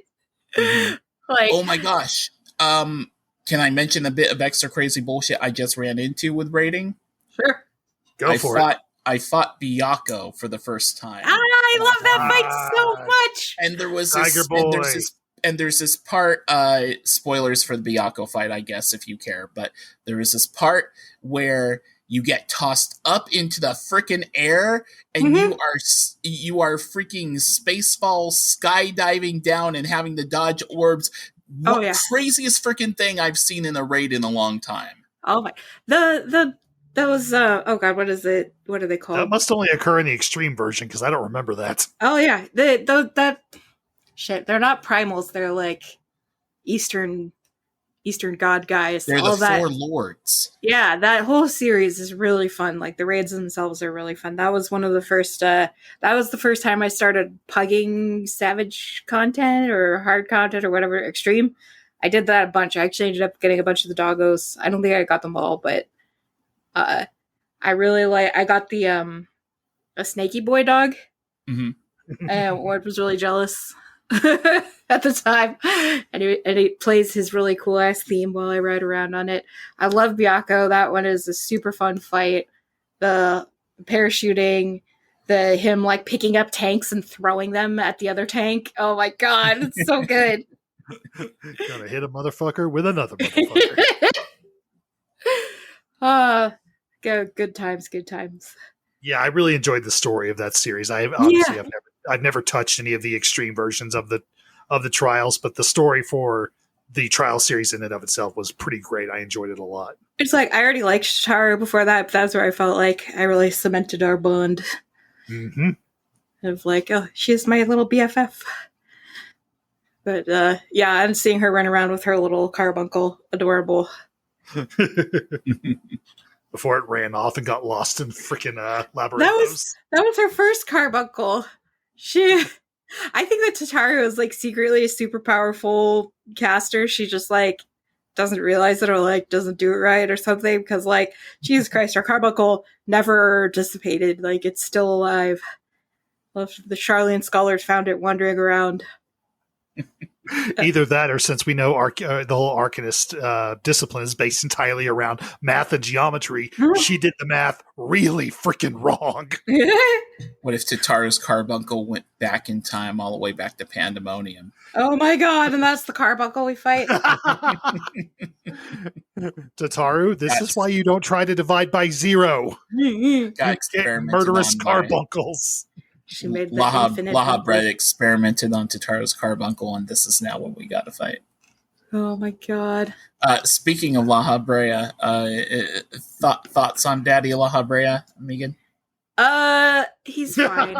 Mm-hmm. Like, oh my gosh, can I mention a bit of extra crazy bullshit I just ran into with raiding? Sure, go for it. I fought Byakuo for the first time. I love that fight so much. And there was Tiger Boy. And there's this part, spoilers for the Byakuo fight, I guess, if you care, but there is this part where you get tossed up into the freaking air, and you are freaking spaceball skydiving down and having to dodge orbs. Craziest freaking thing I've seen in a raid in a long time. Oh my! Those oh god, what is it? What are they called? That must only occur in the extreme version because I don't remember that. Oh yeah, that. Shit, they're not primals. They're like Eastern god guys. They're the four lords. Yeah, that whole series is really fun. Like the raids themselves are really fun. That was one of the first. That was the first time I started pugging Savage content or hard content or whatever extreme. I did that a bunch. I actually ended up getting a bunch of the doggos. I don't think I got them all, but I really like. I got the a snaky boy dog, and Ward was really jealous. At the time, and he plays his really cool ass theme while I ride around on it. I love Byakuo. That one is a super fun fight. The parachuting, him like picking up tanks and throwing them at the other tank. Oh my god, it's so good. Gonna hit a motherfucker with another motherfucker. Good times. Yeah, I really enjoyed the story of that series. I've never touched any of the extreme versions of the trials, but the story for the trial series in and of itself was pretty great. I enjoyed it a lot. It's like I already liked Shitaru before that, but that's where I felt like I really cemented our bond. Mm-hmm. Of like, oh, she's my little BFF. But yeah, I'm seeing her run around with her little carbuncle, adorable. Before it ran off and got lost in freaking labyrinths. That was her first carbuncle. I think that Tataru is like secretly a super powerful caster. She just like doesn't realize it or like doesn't do it right or something because like Jesus Christ, her carbuncle never dissipated. Like it's still alive. Well, the Charlian scholars found it wandering around. Either that, or since we know the whole Arcanist discipline is based entirely around math and geometry, she did the math really freaking wrong. What if Tataru's carbuncle went back in time, all the way back to Pandemonium? Oh my god! And that's the carbuncle we fight. Tataru, this is why you don't try to divide by zero. Got murderous carbuncles. She made the Laha Bread experimented on Tataru's carbuncle, and this is now what we got to fight. Oh my god! Speaking of Laha Brea, thoughts on Daddy Laha Brea, Megan? He's fine.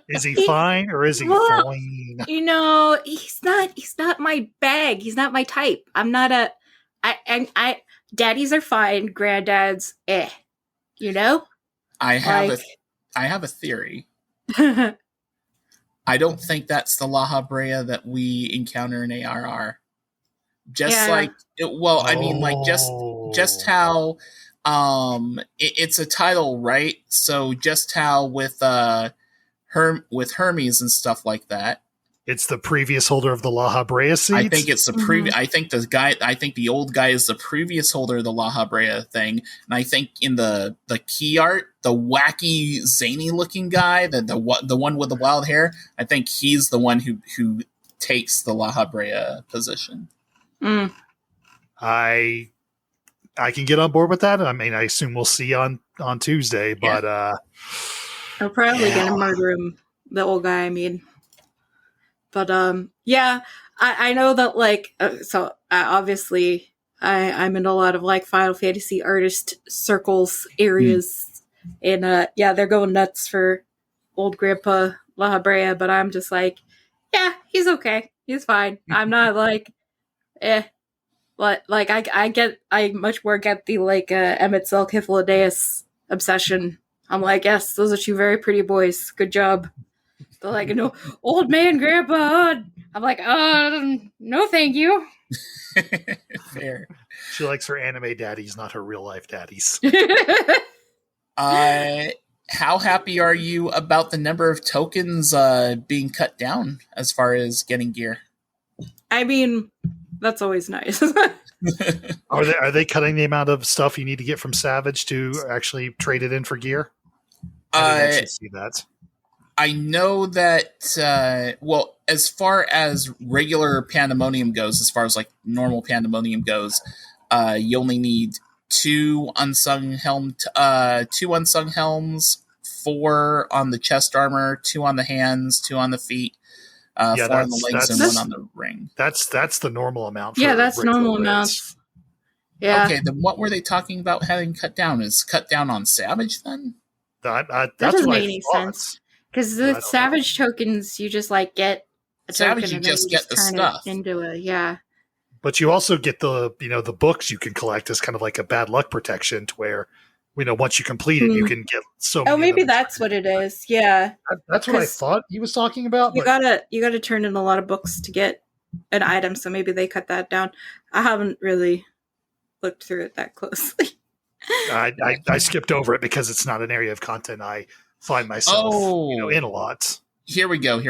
Is he fine or is he fine? You know, he's not my bag. He's not my type. I'm not I daddies are fine, granddads, you know? I have a theory. I don't think that's the Laha Brea that we encounter in ARR. I mean, like just how it's a title, right? So just how with Hermes and stuff like that. It's the previous holder of the Laha Brea seats? I think it's the previous. I think the old guy is the previous holder of the Laha Brea thing, and I think in the key art, the wacky zany looking guy, the one with the wild hair, I think he's the one who takes the Laha Brea position. I can get on board with that. I mean, I assume we'll see on Tuesday, but I'm probably gonna murder him, the old guy. I mean, but yeah, I know that like obviously I'm in a lot of like Final Fantasy artist circles areas, and yeah, they're going nuts for old Grandpa La Habrea, but I'm just like, yeah, he's okay, he's fine. I'm not like, but like I much more get the like Emmett Selkifladeus obsession. I'm like, yes, those are two very pretty boys. Good job. They're like, no, old man, grandpa. I'm like, no, thank you. Fair. She likes her anime daddies, not her real life daddies. How happy are you about the number of tokens being cut down as far as getting gear? I mean, that's always nice. Are they cutting the amount of stuff you need to get from Savage to actually trade it in for gear? I didn't actually see that. I know that, well, as far as regular Pandemonium goes, as far as like normal Pandemonium goes, you only need two unsung helms, 4 on the chest armor, 2 on the hands, 2 on the feet, 4 on the legs, and 1 on the ring. That's the normal amount. Yeah, that's normal amounts. Yeah. Okay, then what were they talking about having cut down? Is cut down on Savage then? That doesn't make any sense. Because the Savage tokens, you just like get a Savage, token you and then just you get the turn stuff it into a But you also get the books you can collect as kind of like a bad luck protection, to where once you complete it, you can get so many. Oh, maybe that's what it is. Yeah, that's what I thought he was talking about. You gotta turn in a lot of books to get an item, so maybe they cut that down. I haven't really looked through it that closely. I skipped over it because it's not an area of content I find myself in a lot. Here we go.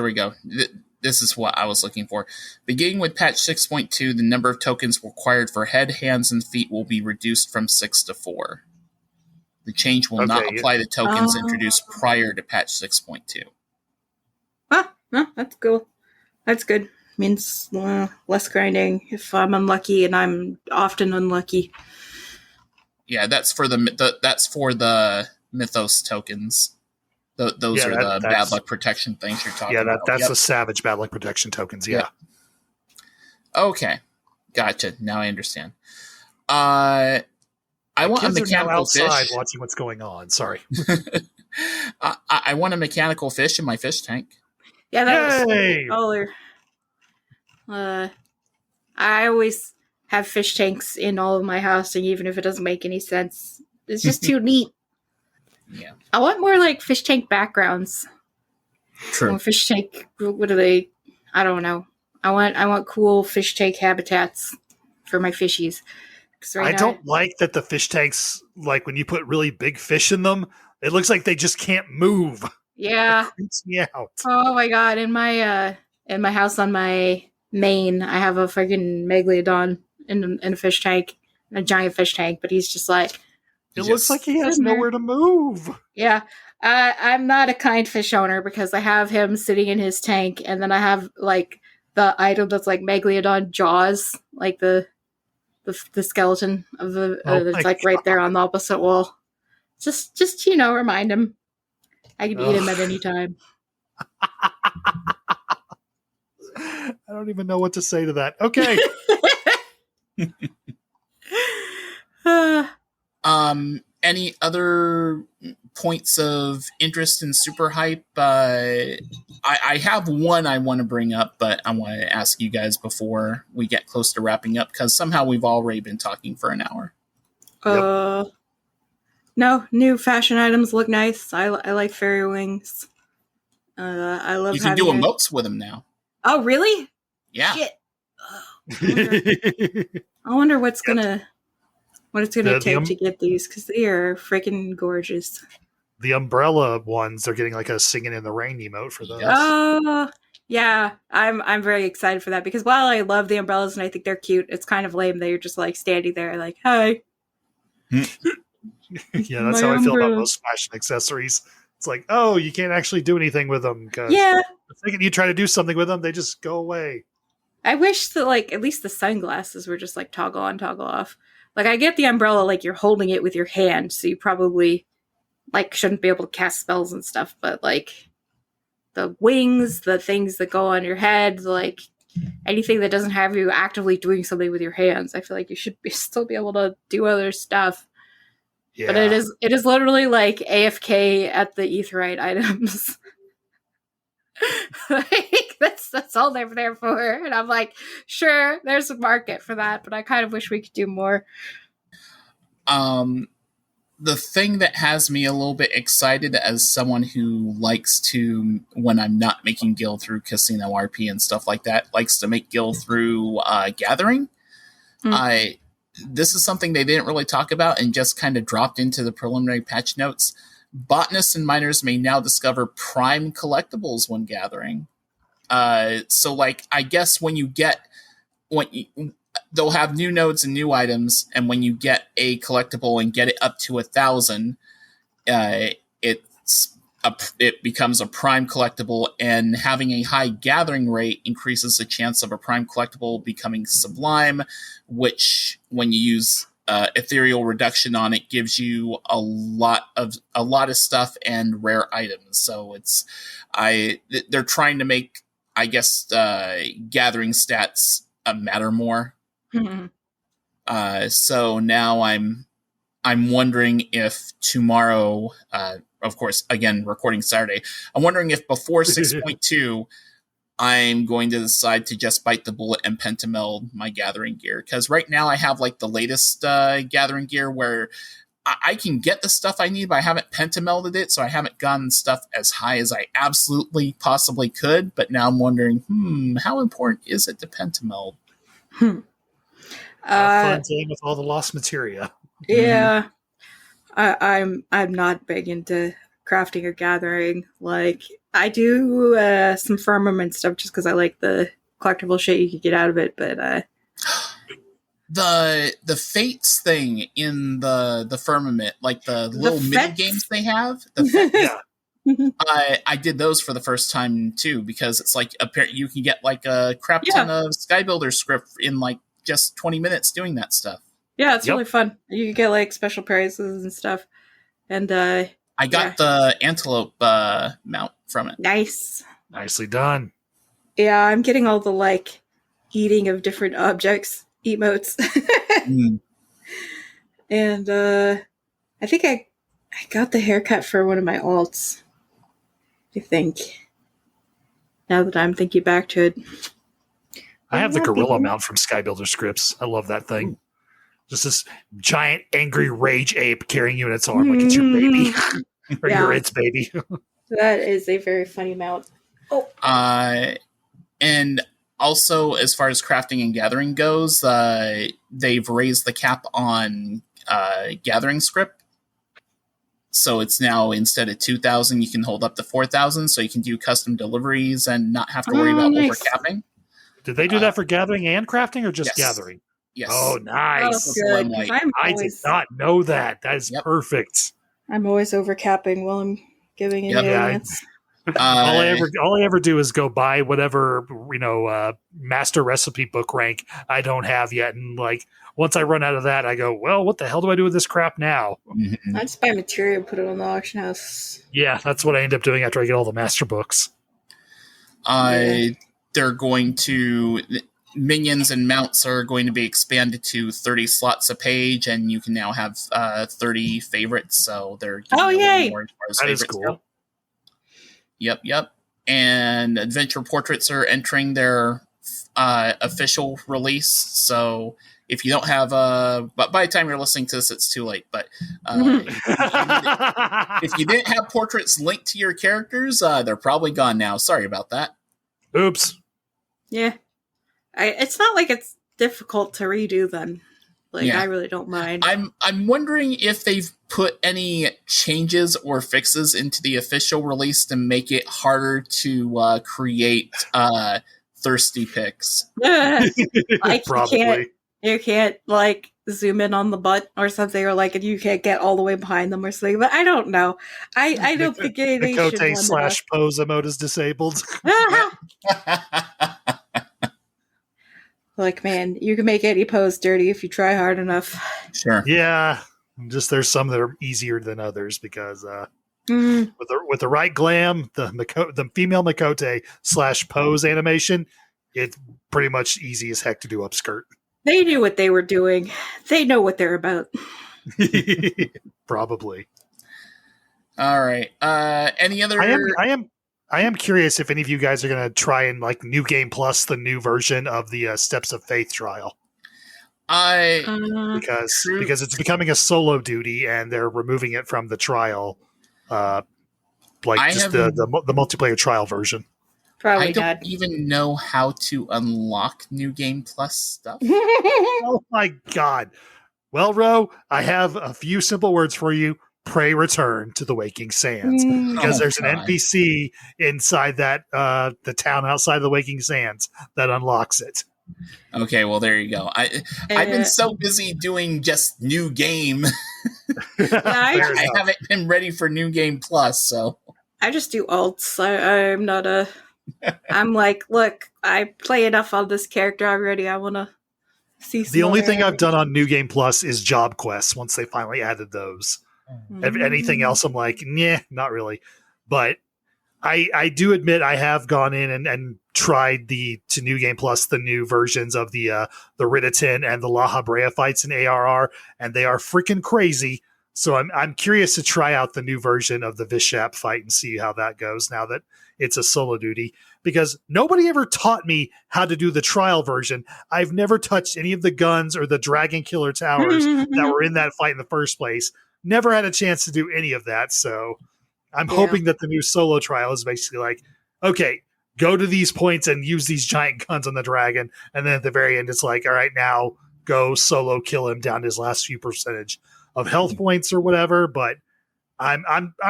This is what I was looking for. Beginning with patch 6.2, the number of tokens required for head, hands, and feet will be reduced from 6 to 4. The change will not apply to tokens introduced prior to patch 6.2. No, that's cool. That's good. Means less grinding if I'm unlucky, and I'm often unlucky. Yeah, that's for the Mythos tokens. Those are the bad luck protection things you're talking about. Yeah, that's the Savage bad luck protection tokens. Yeah. Yep. Okay, gotcha. Now I understand. I want a mechanical outside fish. Watching what's going on. Sorry. I want a mechanical fish in my fish tank. Yeah, that was color. I always have fish tanks in all of my housing, even if it doesn't make any sense. It's just too neat. Yeah. I want more like fish tank backgrounds. True. More fish tank. What are they? I don't know. I want cool fish tank habitats for my fishies. I don't like that the fish tanks, like when you put really big fish in them, it looks like they just can't move. Yeah. It creeps me out. Oh my god! In my house on my main, I have a freaking megalodon in a fish tank, a giant fish tank, but he's just like. It looks like he has nowhere to move. Yeah. I'm not a kind fish owner because I have him sitting in his tank, and then I have like the item that's like megalodon jaws, like the skeleton of the it's like right there on the opposite wall. Just remind him I can eat him at any time. I don't even know what to say to that. Okay. Any other points of interest in Super Hype? I have one I want to bring up, but I want to ask you guys before we get close to wrapping up, because somehow we've already been talking for an hour. No, new fashion items look nice. I like fairy wings. I love. You can do emotes with them now. Oh, really? Yeah. Shit. I wonder what it's gonna take to get these, because they are freaking gorgeous. The umbrella ones, they're getting like a singing in the rain emote for those. Oh, yeah. I'm very excited for that, because while I love the umbrellas and I think they're cute, it's kind of lame that you're just like standing there like, hi. Yeah, that's how I feel about most fashion accessories. It's like, oh, you can't actually do anything with them, because the second you try to do something with them, they just go away. I wish that, like, at least the sunglasses were just, like, toggle on, toggle off. Like, I get the umbrella, like, you're holding it with your hand, so you probably, like, shouldn't be able to cast spells and stuff, but, like, the wings, the things that go on your head, like, anything that doesn't have you actively doing something with your hands, I feel like you should still be able to do other stuff. Yeah. But it is literally, like, AFK at the Aetheryte items. Like, that's all they're there for. And I'm like, sure, there's a market for that, but I kind of wish we could do more. The thing that has me a little bit excited as someone who likes to, when I'm not making guild through Casino RP and stuff like that, likes to make guild through Gathering. This is something they didn't really talk about and just kind of dropped into the preliminary patch notes. Botanists and miners may now discover prime collectibles when gathering. So, like, I guess they'll have new nodes and new items, and when you get a collectible and get it up to 1,000, it becomes a prime collectible, and having a high gathering rate increases the chance of a prime collectible becoming sublime, which, when you use ethereal reduction on it, gives you a lot of stuff and rare items. So they're trying to make, I guess, gathering stats matter more. Mm-hmm. So now I'm wondering if tomorrow, of course, again, recording Saturday, I'm wondering if before 6.2, I'm going to decide to just bite the bullet and pentameld my gathering gear. Because right now I have, like, the latest gathering gear where I can get the stuff I need, but I haven't pentamelded it, so I haven't gotten stuff as high as I absolutely possibly could. But now I'm wondering, how important is it to pentameld? Fun game with all the lost materia. Yeah. I'm not big into crafting or gathering. Like, I do some firmament stuff just because I like the collectible shit you can get out of it, but the fates thing in the firmament, like the little mini games they have, I did those for the first time too, because it's like you can get like a crap ton of Skybuilder script in like just 20 minutes doing that stuff. Yeah, it's really fun. You can get like special prizes and stuff. And I got the antelope mount from it. Nice. Nicely done. Yeah, I'm getting all the like eating of different objects emotes. And I think I got the haircut for one of my alts. I think. Now that I'm thinking back to it. I have the gorilla mount from Skybuilder Scripts. I love that thing. Just this giant, angry rage ape carrying you in its arm like it's your baby. Or you're its baby. That is a very funny mount. Oh. And also, as far as crafting and gathering goes, they've raised the cap on gathering script. So it's now, instead of 2,000, you can hold up to 4,000, so you can do custom deliveries and not have to worry about overcapping. Did they do that for gathering and crafting, or just gathering? Yes. Oh, nice. Oh, good. I did not know that. That is perfect. I'm always overcapping while I'm giving it aliens. All I ever do is go buy whatever, master recipe book rank I don't have yet. And like, once I run out of that, I go, well, what the hell do I do with this crap now? Mm-hmm. I just buy material and put it on the auction house. Yeah, that's what I end up doing after I get all the master books. They're going to... Minions and mounts are going to be expanded to 30 slots a page, and you can now have 30 favorites. So they're yay! More as far as that favorites is cool. go. Yep. And adventure portraits are entering their official release. So if you don't have but by the time you're listening to this, it's too late. But if you didn't have portraits linked to your characters, they're probably gone now. Sorry about that. Oops. Yeah. It's not like it's difficult to redo them. I really don't mind. I'm wondering if they've put any changes or fixes into the official release to make it harder to create thirsty pics. Probably. You can't like zoom in on the butt or something, or like you can't get all the way behind them or something. But I don't know. I don't think anything should Kote / pose emote is disabled. Like, man, you can make any pose dirty if you try hard enough. Sure. Yeah, just there's some that are easier than others because with the right glam, the female Mikote / pose animation, it's pretty much easy as heck to do upskirt. They knew what they were doing. They know what they're about. Probably. All right. Any other? I am curious if any of you guys are going to try and like New Game Plus, the new version of the Steps of Faith trial. Because it's becoming a solo duty and they're removing it from the trial, the multiplayer trial version. Probably I don't not. even know how to unlock New Game Plus stuff. Oh my god! Well, Ro, I have a few simple words for you. Pray return to the Waking Sands because there's an NPC inside that the town outside the Waking Sands that unlocks it. Okay, well there you go. I've been so busy doing just new game. I haven't been ready for New Game Plus, so I just do alts. I'm not a. I'm like, look, I play enough on this character already. I want to see. The only thing I've done on New Game Plus is job quests. Once they finally added those. Anything else, I'm like, nah, not really. But I do admit I have gone in and tried to New Game Plus the new versions of the Ridditon and the La Habrea fights in ARR, and they are freaking crazy. So I'm curious to try out the new version of the Vishap fight and see how that goes now that it's a solo duty. Because nobody ever taught me how to do the trial version. I've never touched any of the guns or the Dragon Killer Towers that were in that fight in the first place. Never had a chance to do any of that, so I'm hoping that the new solo trial is basically like, okay, go to these points and use these giant guns on the dragon, and then at the very end, it's like, all right, now go solo kill him down to his last few percentage of health points or whatever. But I'm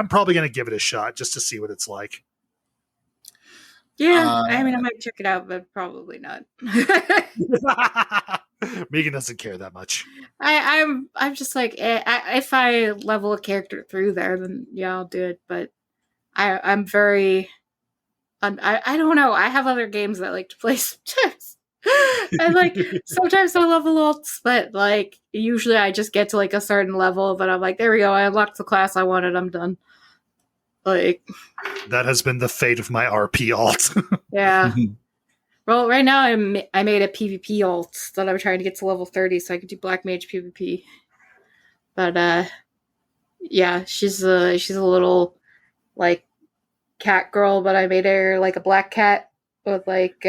probably going to give it a shot just to see what it's like. Yeah, I mean, I might check it out, but probably not. Megan doesn't care that much. I'm just like, if I level a character through there, then yeah, I'll do it. But I'm very, I don't know. I have other games that I like to play sometimes. And like sometimes I level ults, but like usually I just get to like a certain level. But I'm like, there we go. I unlocked the class I wanted. I'm done. Like that has been the fate of my RP alt. Yeah. Well, right now I made a PvP alt that I'm trying to get to level 30 so I can do Black Mage PvP. But yeah, she's a little like cat girl, but I made her like a black cat with like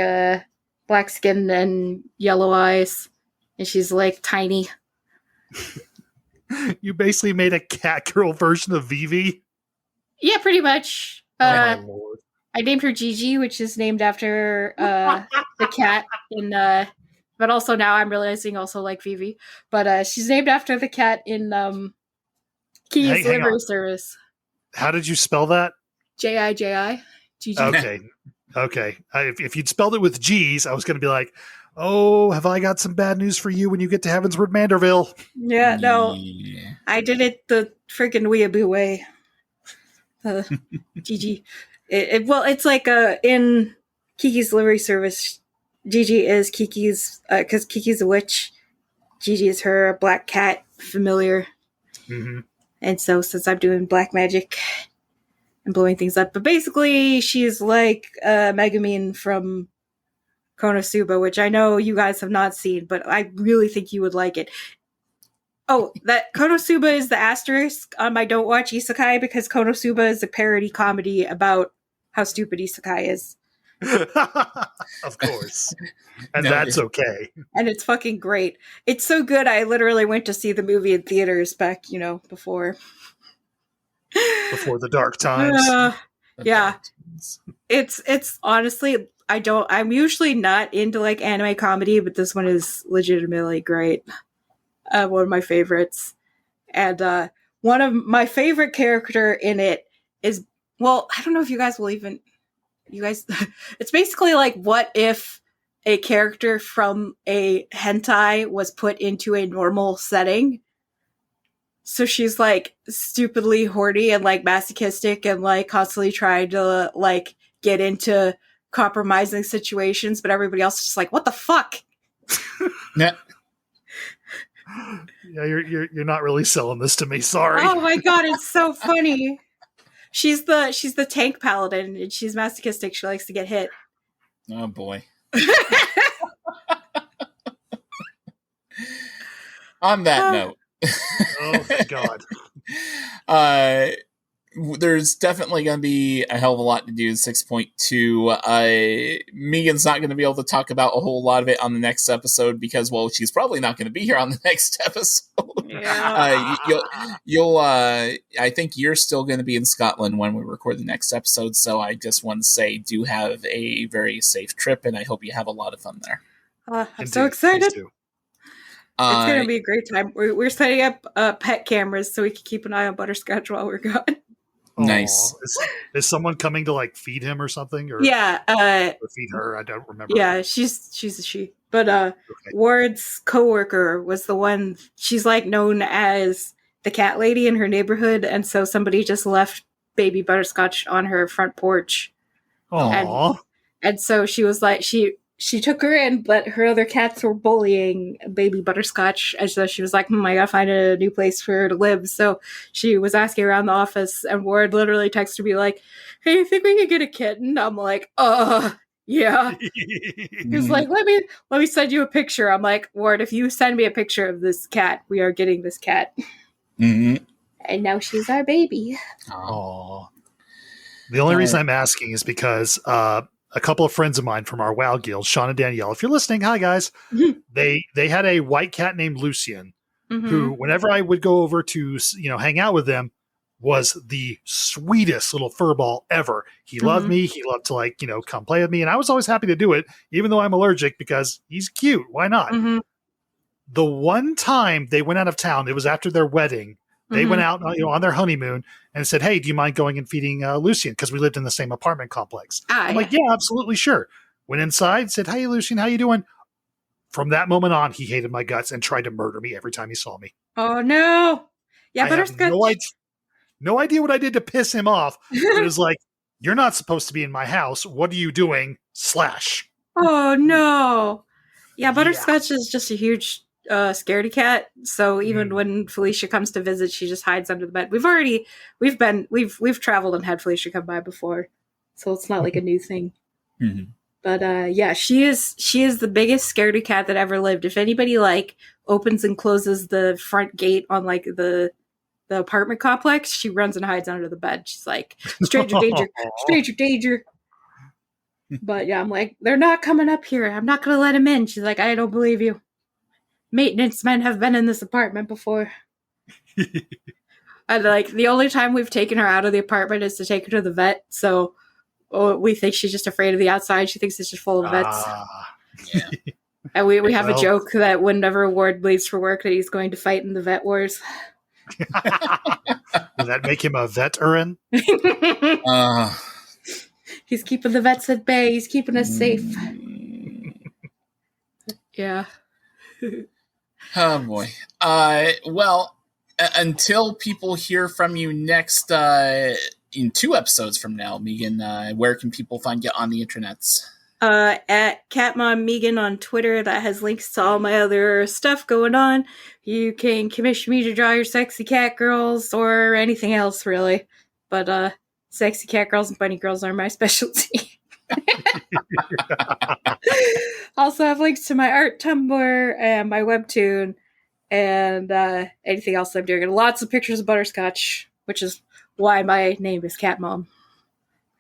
black skin and yellow eyes, and she's like tiny. You basically made a cat girl version of Vivi? Yeah, pretty much. Oh my lord. I named her Gigi, which is named after the cat in but also now I'm realizing also like Vivi. But she's named after the cat in Kiki's Delivery Service. How did you spell that? J-I-J-I. Gigi. Okay. If you'd spelled it with G's, I was going to be like, oh, have I got some bad news for you when you get to Heavensward Manderville? Yeah, no. Yeah. I did it the freaking weeaboo way. Gigi. It's like in Kiki's Delivery Service, Gigi is Kiki's, because Kiki's a witch. Gigi is her black cat familiar. Mm-hmm. And so since I'm doing black magic and blowing things up, but basically she's like Megumin from Konosuba, which I know you guys have not seen, but I really think you would like it. Oh, that Konosuba is the asterisk on my Don't Watch Isekai because Konosuba is a parody comedy about how stupid Isekai is. Of course. And that's okay. And it's fucking great. It's so good, I literally went to see the movie in theaters back, before. Before the dark times. Yeah. It's honestly, I'm usually not into like anime comedy, but this one is legitimately great. One of my favorites. And one of my favorite character in it is, well, I don't know if you guys, it's basically like what if a character from a hentai was put into a normal setting. So she's like stupidly horny and like masochistic and like constantly trying to like get into compromising situations, but everybody else is just like, what the fuck? Yeah. Yeah, you're not really selling this to me. Sorry. Oh my god, it's so funny. She's the tank paladin, and she's masochistic. She likes to get hit. Oh boy. On that note. Oh thank God. There's definitely going to be a hell of a lot to do in 6.2. Megan's not going to be able to talk about a whole lot of it on the next episode because, well, she's probably not going to be here on the next episode. Yeah. I think you're still going to be in Scotland when we record the next episode, so I just want to say do have a very safe trip, and I hope you have a lot of fun there. I'm so excited. It's going to be a great time. We're setting up pet cameras so we can keep an eye on Butterscotch while we're gone. Nice. Is someone coming to like feed him or something? Or yeah. Or feed her? I don't remember. Yeah, she's a she. But okay. Ward's coworker was the one. She's like known as the cat lady in her neighborhood, and so somebody just left baby Butterscotch on her front porch. Aww. And so she was like she took her in, but her other cats were bullying baby Butterscotch. And so she was like, I gotta find a new place for her to live. So she was asking around the office, and Ward literally texted me like, hey, you think we could get a kitten? I'm like, yeah. He's like, let me send you a picture. I'm like, Ward, if you send me a picture of this cat, we are getting this cat. Mm-hmm. And now she's our baby. Aww. The only reason I'm asking is because a couple of friends of mine from our WoW guild, Sean and Danielle, if you're listening, hi guys. They had a white cat named Lucian, who, whenever I would go over to hang out with them, was the sweetest little furball ever. He loved me. He loved to come play with me, and I was always happy to do it, even though I'm allergic because he's cute. Why not? The one time they went out of town, it was after their wedding. They went out on their honeymoon and said, hey, do you mind going and feeding Lucian? Because we lived in the same apartment complex. I'm like, yeah, absolutely, sure. Went inside, said, hey, Lucian, how you doing? From that moment on, he hated my guts and tried to murder me every time he saw me. Oh, no. Yeah, I have no idea what I did to piss him off. It was like, you're not supposed to be in my house. What are you doing? Slash. Oh, no. Yeah, Butterscotch is just a huge scaredy cat. So even when Felicia comes to visit, she just hides under the bed. We've traveled and had Felicia come by before, so it's not like a new thing. But yeah, she is the biggest scaredy cat that ever lived. If anybody opens and closes the front gate on the apartment complex, she runs and hides under the bed. She's like, stranger danger, stranger danger. But yeah, I'm like, they're not coming up here. I'm not gonna let him in. She's like, I don't believe you. Maintenance men have been in this apartment before. And the only time we've taken her out of the apartment is to take her to the vet. So we think she's just afraid of the outside. She thinks it's just full of vets. Yeah. And we have a joke that whenever Ward leaves for work that he's going to fight in the vet wars. Does that make him a veteran? He's keeping the vets at bay. He's keeping us safe. Yeah. Oh boy. Well, until people hear from you next in 2 episodes from now, Megan, where can people find you on the internets? At Catmom Megan on Twitter. That has links to all my other stuff going on. You can commission me to draw your sexy cat girls or anything else, really. But sexy cat girls and bunny girls are my specialty. Also have links to my art Tumblr and my webtoon and anything else I'm doing. And lots of pictures of Butterscotch, which is why my name is Catmom.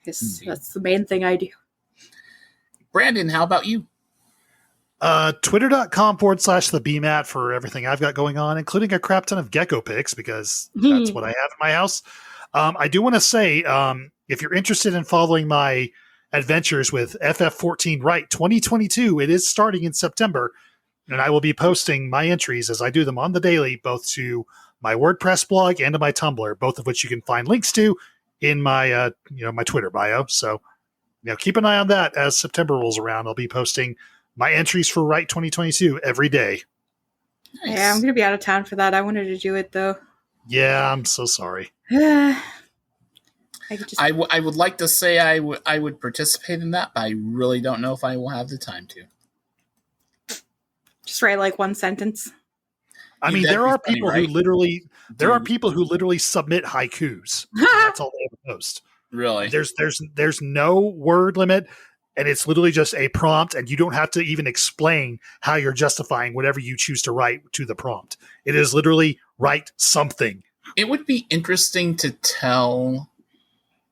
Because that's the main thing I do. Brandon, how about you? Twitter.com/the BMAT for everything I've got going on, including a crap ton of gecko pics because that's what I have in my house. I do want to say, if you're interested in following my adventures with FF14 Right 2022, it is starting in September, and I will be posting my entries as I do them on the daily, both to my WordPress blog and to my Tumblr, both of which you can find links to in my my Twitter bio. So keep an eye on that as September rolls around. I'll be posting my entries for Right 2022 every day. Nice. Yeah, I'm going to be out of town for that. I wanted to do it, though. Yeah, I'm so sorry. I would like to say I would participate in that, but I really don't know if I will have the time to. just write like one sentence. I mean, there are people who literally submit haikus. That's all they ever post. Really? There's no word limit, and it's literally just a prompt, and you don't have to even explain how you're justifying whatever you choose to write to the prompt. It is literally write something. It would be interesting to tell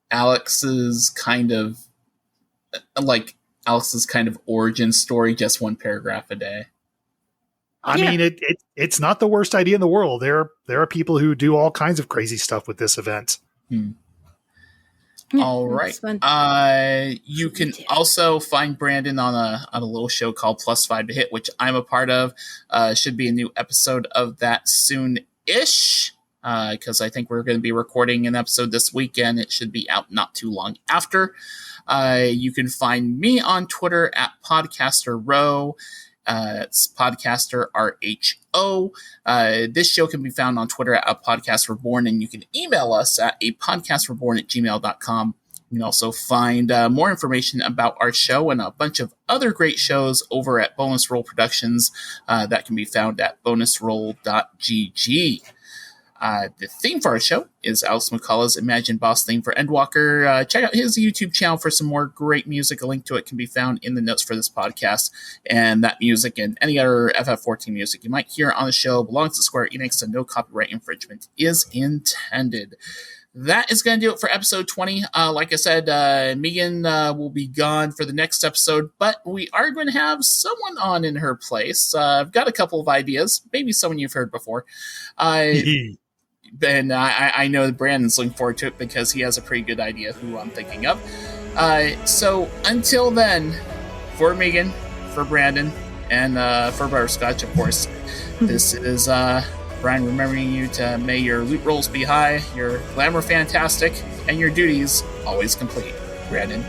Alex's kind of origin story, just one paragraph a day. I mean, it's not the worst idea in the world. There are people who do all kinds of crazy stuff with this event. All right. You can also find Brandon on a little show called Plus 5 to Hit, which I'm a part of. Should be a new episode of that soon-ish, because I think we're going to be recording an episode this weekend. It should be out not too long after. You can find me on Twitter at Podcaster Row. It's Podcaster RHO. This show can be found on Twitter at A Podcast Reborn, and you can email us at apodcastreborn@gmail.com. You can also find more information about our show and a bunch of other great shows over at Bonus Roll Productions that can be found at bonusroll.gg. The theme for our show is Alex Moukala's Imagine Boss theme for Endwalker. Check out his YouTube channel for some more great music. A link to it can be found in the notes for this podcast. And that music and any other FF14 music you might hear on the show belongs to Square Enix, and no copyright infringement is intended. That is going to do it for episode 20. Like I said, Megan will be gone for the next episode, but we are going to have someone on in her place. I've got a couple of ideas, maybe someone you've heard before. And I know that Brandon's looking forward to it because he has a pretty good idea who I'm thinking of. So until then, for Megan, for Brandon, and for Butterscotch, of course, this is Brian remembering you to may your loot rolls be high, your glamour fantastic, and your duties always complete. Brandon.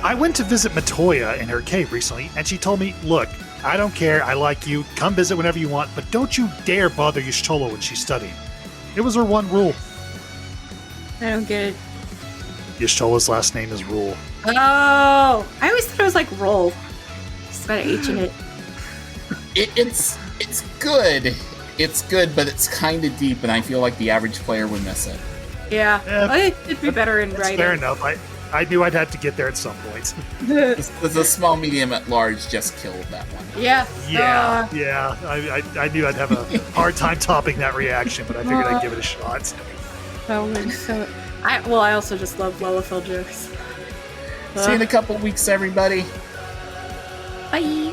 I went to visit Matoya in her cave recently, and she told me, look, I don't care, I like you, come visit whenever you want, but don't you dare bother Y'shtola when she's studying. It was her one rule. I don't get it. Y'shtola's last name is Rule. Oh! I always thought it was like Roll. It's got an H in it. It's good. It's good, but it's kind of deep, and I feel like the average player would miss it. Yeah. It'd be better in writing. Fair enough. I knew I'd have to get there at some point. The small medium at large just killed that one. Yeah. Yeah. I knew I'd have a hard time topping that reaction, but I figured I'd give it a shot. I also just love Lullafill jokes. See you in a couple weeks, everybody. Bye.